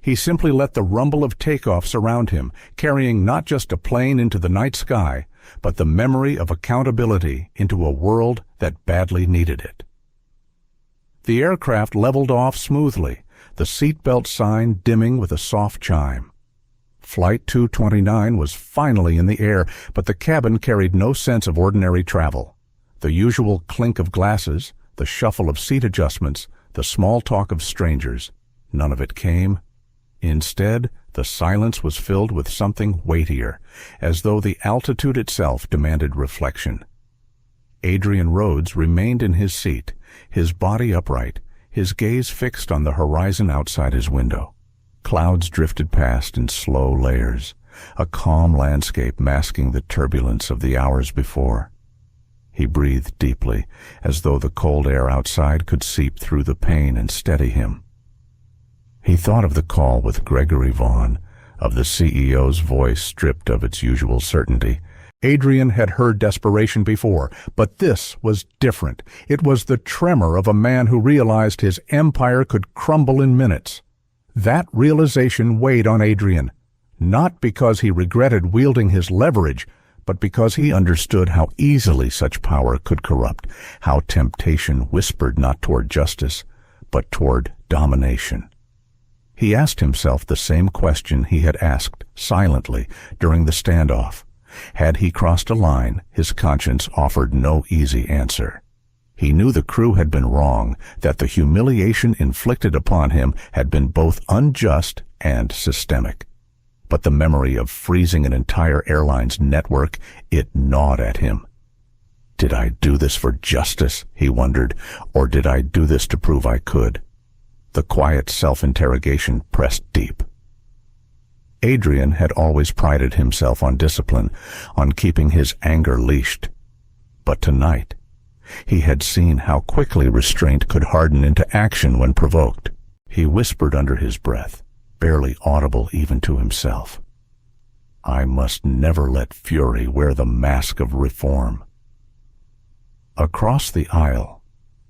He simply let the rumble of takeoff surround him, carrying not just a plane into the night sky, but the memory of accountability into a world that badly needed it. The aircraft leveled off smoothly, the seatbelt sign dimming with a soft chime. Flight 229 was finally in the air, but the cabin carried no sense of ordinary travel. The usual clink of glasses, the shuffle of seat adjustments, the small talk of strangers, none of it came. Instead, the silence was filled with something weightier, as though the altitude itself demanded reflection. Adrian Rhodes remained in his seat, his body upright, his gaze fixed on the horizon outside his window. Clouds drifted past in slow layers, a calm landscape masking the turbulence of the hours before. He breathed deeply, as though the cold air outside could seep through the pain and steady him. He thought of the call with Gregory Vaughn, of the CEO's voice stripped of its usual certainty. Adrian had heard desperation before, but this was different. It was the tremor of a man who realized his empire could crumble in minutes. That realization weighed on Adrian, not because he regretted wielding his leverage, but because he understood how easily such power could corrupt, how temptation whispered not toward justice, but toward domination. He asked himself the same question he had asked silently during the standoff. Had he crossed a line, his conscience offered no easy answer. He knew the crew had been wrong, that the humiliation inflicted upon him had been both unjust and systemic. But the memory of freezing an entire airline's network, it gnawed at him. Did I do this for justice, he wondered, or did I do this to prove I could? The quiet self-interrogation pressed deep. Adrian had always prided himself on discipline, on keeping his anger leashed. But tonight, he had seen how quickly restraint could harden into action when provoked. He whispered under his breath, barely audible even to himself, I must never let fury wear the mask of reform. Across the aisle,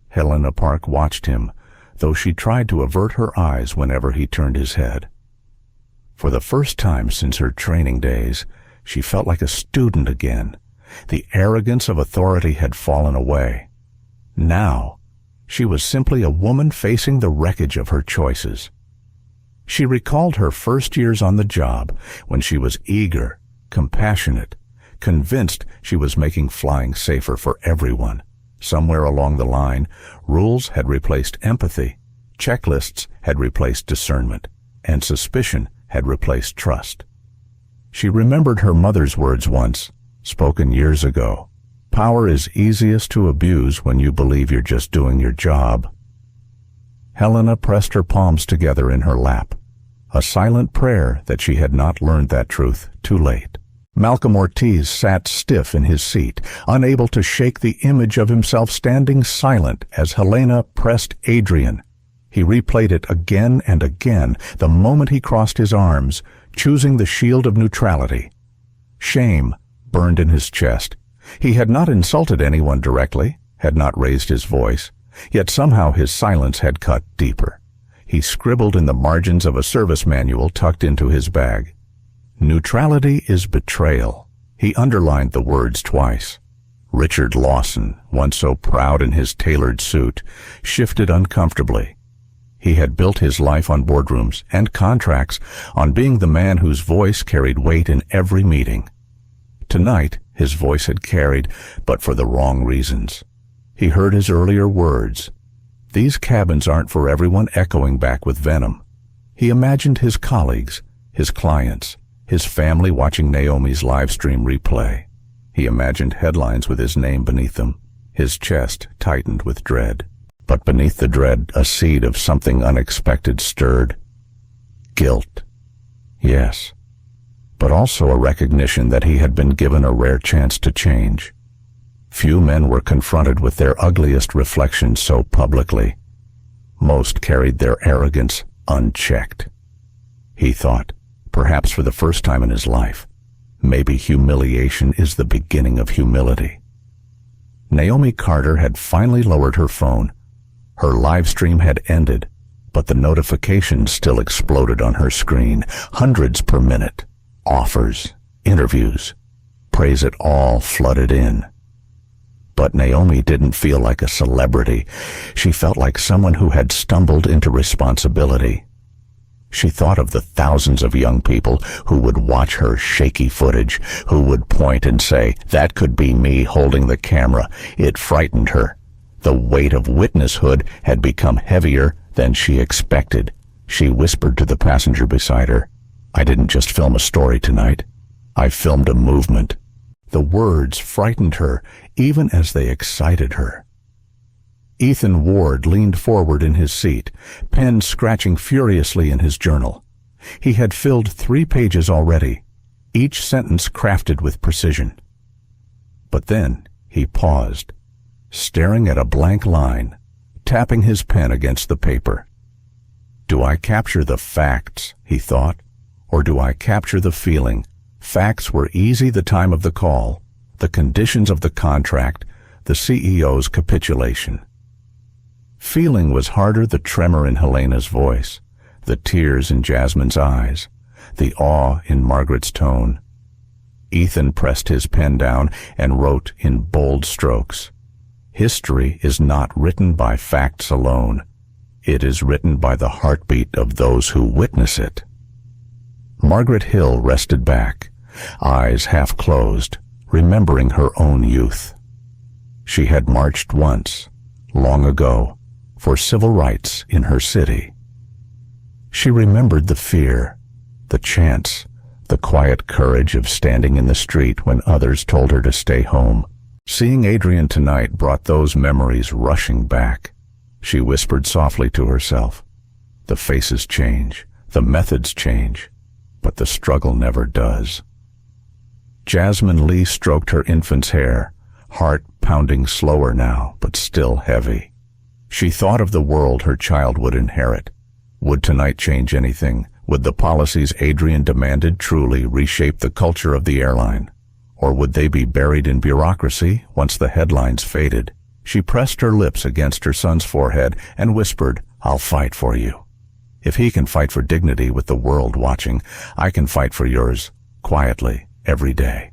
Helena Park watched him, though she tried to avert her eyes whenever he turned his head. For the first time since her training days, she felt like a student again. The arrogance of authority had fallen away. Now, she was simply a woman facing the wreckage of her choices. She recalled her first years on the job, when she was eager, compassionate, convinced she was making flying safer for everyone. Somewhere along the line, rules had replaced empathy, checklists had replaced discernment, and suspicion had replaced trust. She remembered her mother's words once, spoken years ago. Power is easiest to abuse when you believe you're just doing your job. Helena pressed her palms together in her lap, a silent prayer that she had not learned that truth too late. Malcolm Ortiz sat stiff in his seat, unable to shake the image of himself standing silent as Helena pressed Adrian. He replayed it again and again the moment he crossed his arms, choosing the shield of neutrality. Shame burned in his chest. He had not insulted anyone directly, had not raised his voice, yet somehow his silence had cut deeper. He scribbled in the margins of a service manual tucked into his bag. Neutrality is betrayal. He underlined the words twice. Richard Lawson, once so proud in his tailored suit, shifted uncomfortably. He had built his life on boardrooms and contracts, on being the man whose voice carried weight in every meeting. Tonight, his voice had carried, but for the wrong reasons. He heard his earlier words. These cabins aren't for everyone echoing back with venom. He imagined his colleagues, his clients, his family watching Naomi's live stream replay. He imagined headlines with his name beneath them. His chest tightened with dread. But beneath the dread, a seed of something unexpected stirred. Guilt. Yes. But also a recognition that he had been given a rare chance to change. Few men were confronted with their ugliest reflections so publicly. Most carried their arrogance unchecked. He thought, perhaps for the first time in his life, maybe humiliation is the beginning of humility. Naomi Carter had finally lowered her phone. Her live stream had ended, but the notifications still exploded on her screen, hundreds per minute. Offers, interviews, praise it all flooded in. But Naomi didn't feel like a celebrity. She felt like someone who had stumbled into responsibility. She thought of the thousands of young people who would watch her shaky footage, who would point and say, that could be me holding the camera. It frightened her. The weight of witnesshood had become heavier than she expected. She whispered to the passenger beside her, I didn't just film a story tonight. I filmed a movement. The words frightened her, even as they excited her. Ethan Ward leaned forward in his seat, pen scratching furiously in his journal. He had filled 3 pages already, each sentence crafted with precision. But then He paused, staring at a blank line, tapping his pen against the paper. Do I capture the facts, he thought, or do I capture the feeling? Facts were easy the time of the call, the conditions of the contract, the CEO's capitulation. Feeling was harder, the tremor in Helena's voice, the tears in Jasmine's eyes, the awe in Margaret's tone. Ethan pressed his pen down and wrote in bold strokes, "History is not written by facts alone. It is written by the heartbeat of those who witness it." Margaret Hill rested back, eyes half closed, remembering her own youth. She had marched once, long ago, for civil rights in her city. She remembered the fear, the chants, the quiet courage of standing in the street when others told her to stay home. Seeing Adrian tonight brought those memories rushing back. She whispered softly to herself, "The faces change, the methods change, but the struggle never does." Jasmine Lee stroked her infant's hair, heart pounding slower now, but still heavy. She thought of the world her child would inherit. Would tonight change anything? Would the policies Adrian demanded truly reshape the culture of the airline? Or would they be buried in bureaucracy once the headlines faded? She pressed her lips against her son's forehead and whispered, "I'll fight for you. If he can fight for dignity with the world watching, I can fight for yours, quietly, every day."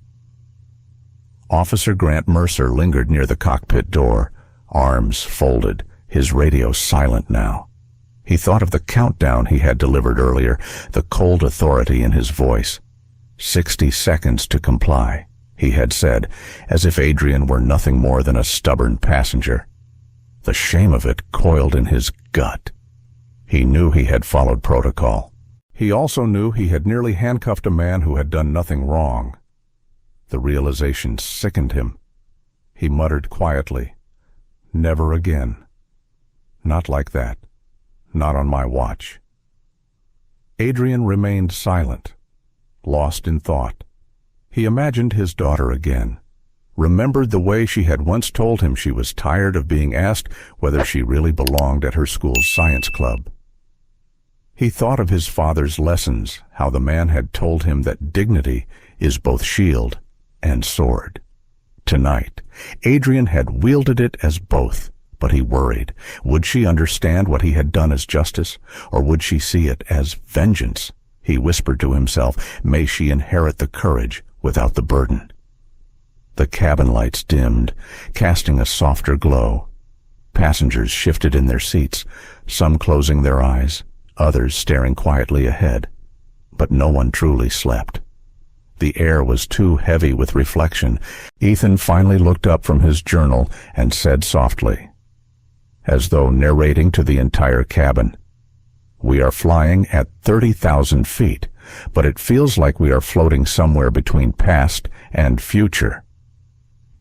Officer Grant Mercer lingered near the cockpit door, arms folded, his radio silent now. He thought of the countdown he had delivered earlier, the cold authority in his voice. 60 seconds to comply, he had said, as if Adrian were nothing more than a stubborn passenger. The shame of it coiled in his gut. He knew he had followed protocol. He also knew he had nearly handcuffed a man who had done nothing wrong. The realization sickened him. He muttered quietly, "Never again. Not like that. Not on my watch." Adrian remained silent, lost in thought. He imagined his daughter again, remembered the way she had once told him she was tired of being asked whether she really belonged at her school's science club. He thought of his father's lessons, how the man had told him that dignity is both shield and sword. Tonight, Adrian had wielded it as both. But he worried. Would she understand what he had done as justice, or would she see it as vengeance? He whispered to himself, may she inherit the courage without the burden. The cabin lights dimmed, casting a softer glow. Passengers shifted in their seats, some closing their eyes, others staring quietly ahead. But no one truly slept. The air was too heavy with reflection. Ethan finally looked up from his journal and said softly, as though narrating to the entire cabin, "We are flying at 30,000 feet, but it feels like we are floating somewhere between past and future.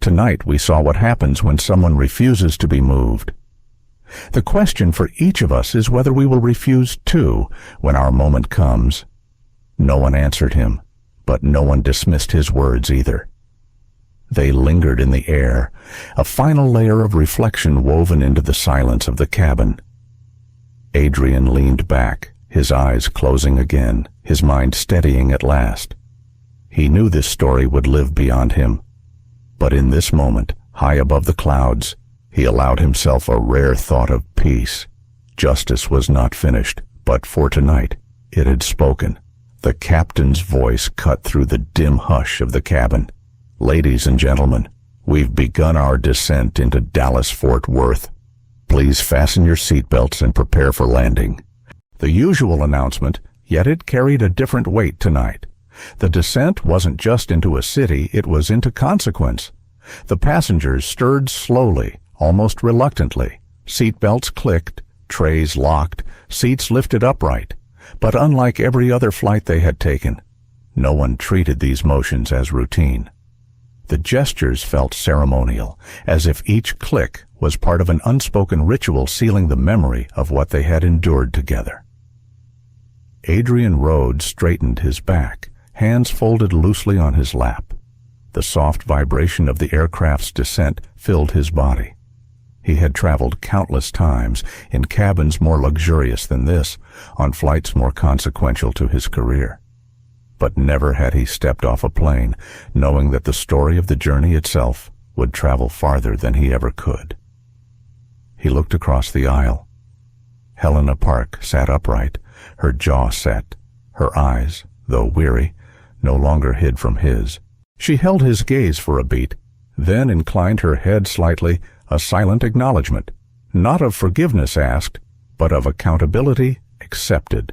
Tonight we saw what happens when someone refuses to be moved. The question for each of us is whether we will refuse too when our moment comes." No one answered him, but no one dismissed his words either. They lingered in the air, a final layer of reflection woven into the silence of the cabin. Adrian leaned back, his eyes closing again, his mind steadying at last. He knew this story would live beyond him. But in this moment, high above the clouds, he allowed himself a rare thought of peace. Justice was not finished, but for tonight, it had spoken. The captain's voice cut through the dim hush of the cabin. "Ladies and gentlemen, we've begun our descent into Dallas-Fort Worth. Please fasten your seatbelts and prepare for landing." The usual announcement, yet it carried a different weight tonight. The descent wasn't just into a city, it was into consequence. The passengers stirred slowly, almost reluctantly. Seatbelts clicked, trays locked, seats lifted upright. But unlike every other flight they had taken, no one treated these motions as routine. The gestures felt ceremonial, as if each click was part of an unspoken ritual sealing the memory of what they had endured together. Adrian Rhodes straightened his back, hands folded loosely on his lap. The soft vibration of the aircraft's descent filled his body. He had traveled countless times in cabins more luxurious than this, on flights more consequential to his career. But never had he stepped off a plane, knowing that the story of the journey itself would travel farther than he ever could. He looked across the aisle. Helena Park sat upright, her jaw set. Her eyes, though weary, no longer hid from his. She held his gaze for a beat, then inclined her head slightly, a silent acknowledgement, not of forgiveness asked, but of accountability accepted.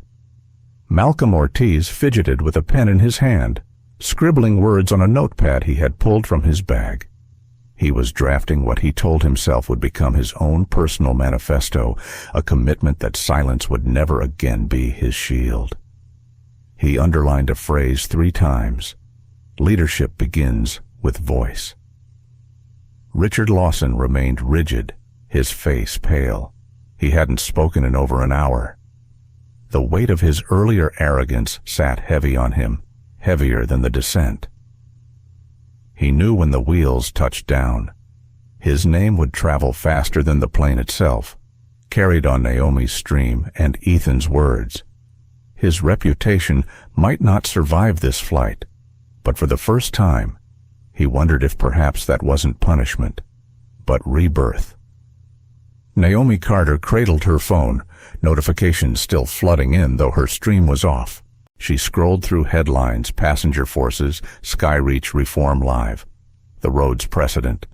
Malcolm Ortiz fidgeted with a pen in his hand, scribbling words on a notepad he had pulled from his bag. He was drafting what he told himself would become his own personal manifesto, a commitment that silence would never again be his shield. He underlined a phrase 3 times. Leadership begins with voice. Richard Lawson remained rigid, his face pale. He hadn't spoken in over an hour. The weight of his earlier arrogance sat heavy on him, heavier than the descent. He knew when the wheels touched down. His name would travel faster than the plane itself, carried on Naomi's stream and Ethan's words. His reputation might not survive this flight, but for the first time, he wondered if perhaps that wasn't punishment, but rebirth. Naomi Carter cradled her phone, notifications still flooding in though her stream was off. She scrolled through headlines, passenger forces, Skyreach Reform Live, the road's precedent.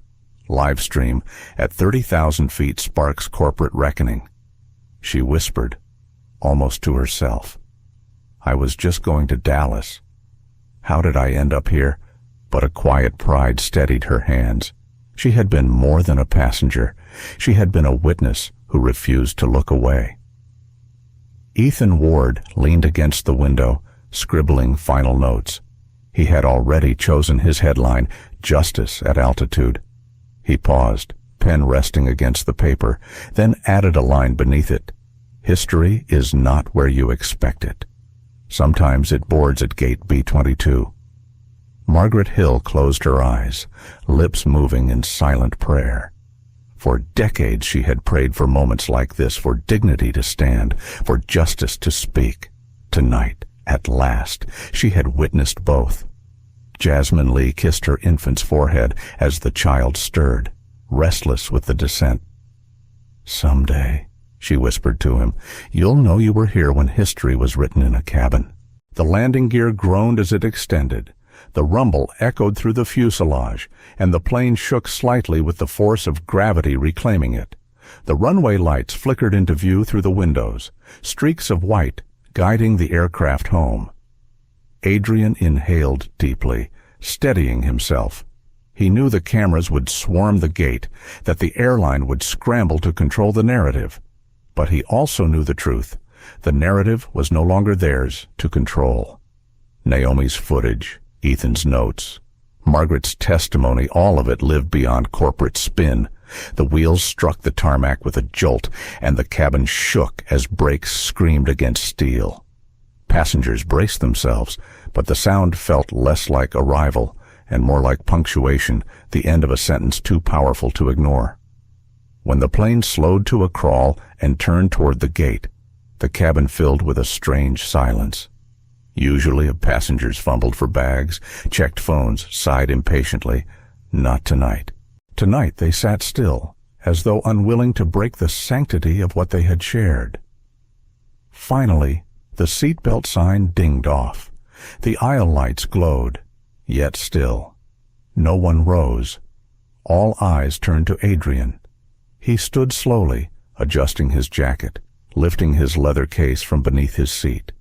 Live stream, at 30,000 feet sparks corporate reckoning. She whispered, almost to herself, I was just going to Dallas. How did I end up here? But a quiet pride steadied her hands. She had been more than a passenger. She had been a witness who refused to look away. Ethan Ward leaned against the window, scribbling final notes. He had already chosen his headline, Justice at Altitude. He paused, pen resting against the paper, then added a line beneath it. History is not where you expect it. Sometimes it boards at gate B22. Margaret Hill closed her eyes, lips moving in silent prayer. For decades she had prayed for moments like this, for dignity to stand, for justice to speak. Tonight, at last, she had witnessed both. Jasmine Lee kissed her infant's forehead as the child stirred, restless with the descent. Someday, she whispered to him, you'll know you were here when history was written in a cabin. The landing gear groaned as it extended. The rumble echoed through the fuselage, and the plane shook slightly with the force of gravity reclaiming it. The runway lights flickered into view through the windows, streaks of white guiding the aircraft home. Adrian inhaled deeply, steadying himself. He knew the cameras would swarm the gate, that the airline would scramble to control the narrative. But he also knew the truth. The narrative was no longer theirs to control. Naomi's footage, Ethan's notes, Margaret's testimony, all of it lived beyond corporate spin. The wheels struck the tarmac with a jolt, and the cabin shook as brakes screamed against steel. Passengers braced themselves, but the sound felt less like arrival and more like punctuation, the end of a sentence too powerful to ignore. When the plane slowed to a crawl and turned toward the gate, the cabin filled with a strange silence. Usually passengers fumbled for bags, checked phones, sighed impatiently. Not tonight. Tonight they sat still, as though unwilling to break the sanctity of what they had shared. Finally, the seatbelt sign dinged off. The aisle lights glowed, yet still. No one rose. All eyes turned to Adrian. He stood slowly, adjusting his jacket, lifting his leather case from beneath his seat.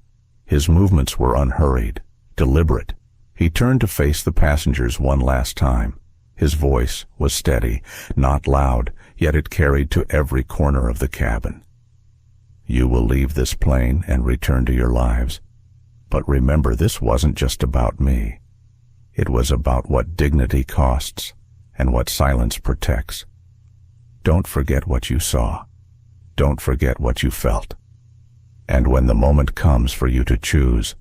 His movements were unhurried, deliberate. He turned to face the passengers one last time. His voice was steady, not loud, yet it carried to every corner of the cabin. You will leave this plane and return to your lives. But remember, this wasn't just about me. It was about what dignity costs and what silence protects. Don't forget what you saw. Don't forget what you felt. And when the moment comes for you to choose,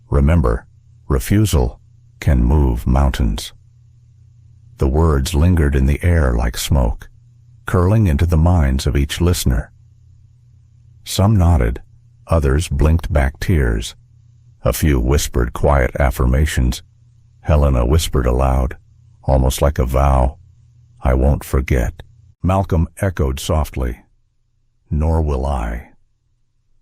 remember, refusal can move mountains. The words lingered in the air like smoke, curling into the minds of each listener. Some nodded, others blinked back tears. A few whispered quiet affirmations. Helena whispered aloud, almost like a vow, "I won't forget." Malcolm echoed softly, "Nor will I."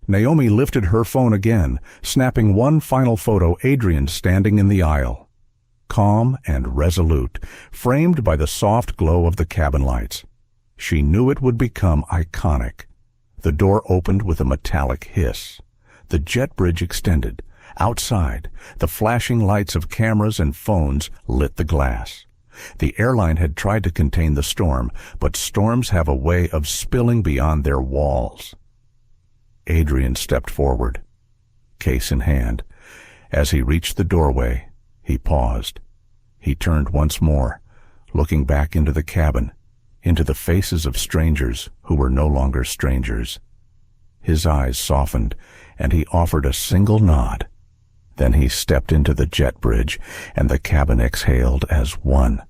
Naomi lifted her phone again, snapping one final photo, Adrian standing in the aisle, calm and resolute, framed by the soft glow of the cabin lights. She knew it would become iconic. The door opened with a metallic hiss. The jet bridge extended. Outside, the flashing lights of cameras and phones lit the glass. The airline had tried to contain the storm, but storms have a way of spilling beyond their walls. Adrian stepped forward, case in hand. As he reached the doorway, he paused. He turned once more, looking back into the cabin, into the faces of strangers who were no longer strangers. His eyes softened, and he offered a single nod. Then he stepped into the jet bridge, and the cabin exhaled as one.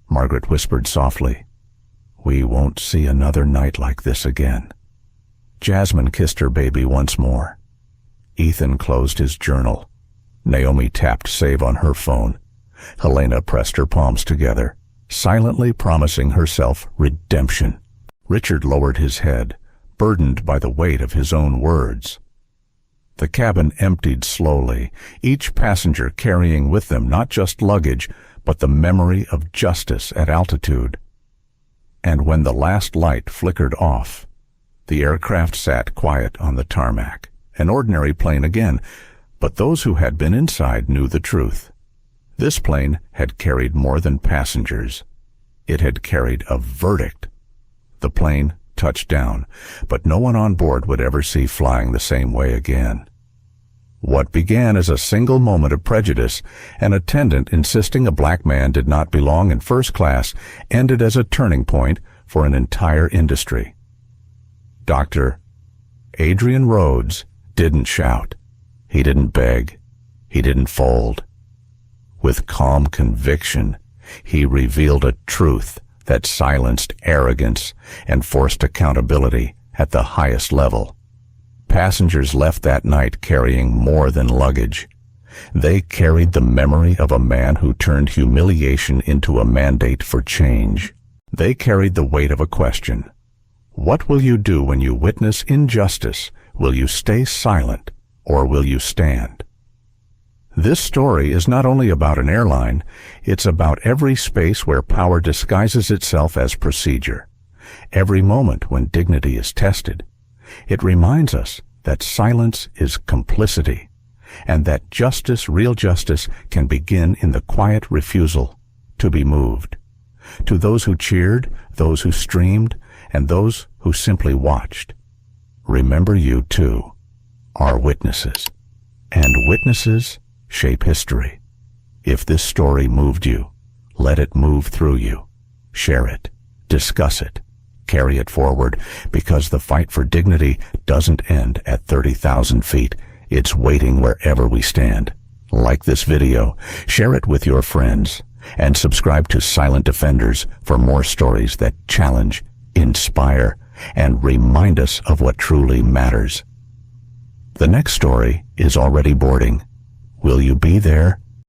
Margaret whispered softly, "We won't see another night like this again." Jasmine kissed her baby once more. Ethan closed his journal. Naomi tapped save on her phone. Helena pressed her palms together, silently promising herself redemption. Richard lowered his head, burdened by the weight of his own words. The cabin emptied slowly, each passenger carrying with them not just luggage, but the memory of justice at altitude. And when the last light flickered off, the aircraft sat quiet on the tarmac, an ordinary plane again, but those who had been inside knew the truth. This plane had carried more than passengers. It had carried a verdict. The plane touched down, but no one on board would ever see flying the same way again. What began as a single moment of prejudice, an attendant insisting a black man did not belong in first class, ended as a turning point for an entire industry. Dr. Adrian Rhodes didn't shout. He didn't beg. He didn't fold. With calm conviction, he revealed a truth that silenced arrogance and forced accountability at the highest level. Passengers left that night carrying more than luggage. They carried the memory of a man who turned humiliation into a mandate for change. They carried the weight of a question. What will you do when you witness injustice? Will you stay silent, or will you stand? This story is not only about an airline, it's about every space where power disguises itself as procedure. Every moment when dignity is tested. It reminds us that silence is complicity, and that justice, real justice, can begin in the quiet refusal to be moved. To those who cheered, those who streamed, and those who simply watched, remember you too are witnesses, and witnesses shape history. If this story moved you, let it move through you. Share it, discuss it, carry it forward, because the fight for dignity doesn't end at 30,000 feet. It's waiting wherever we stand. Like this video, share it with your friends, and subscribe to Silent Defenders for more stories that challenge, inspire, and remind us of what truly matters. The next story is already boarding. Will you be there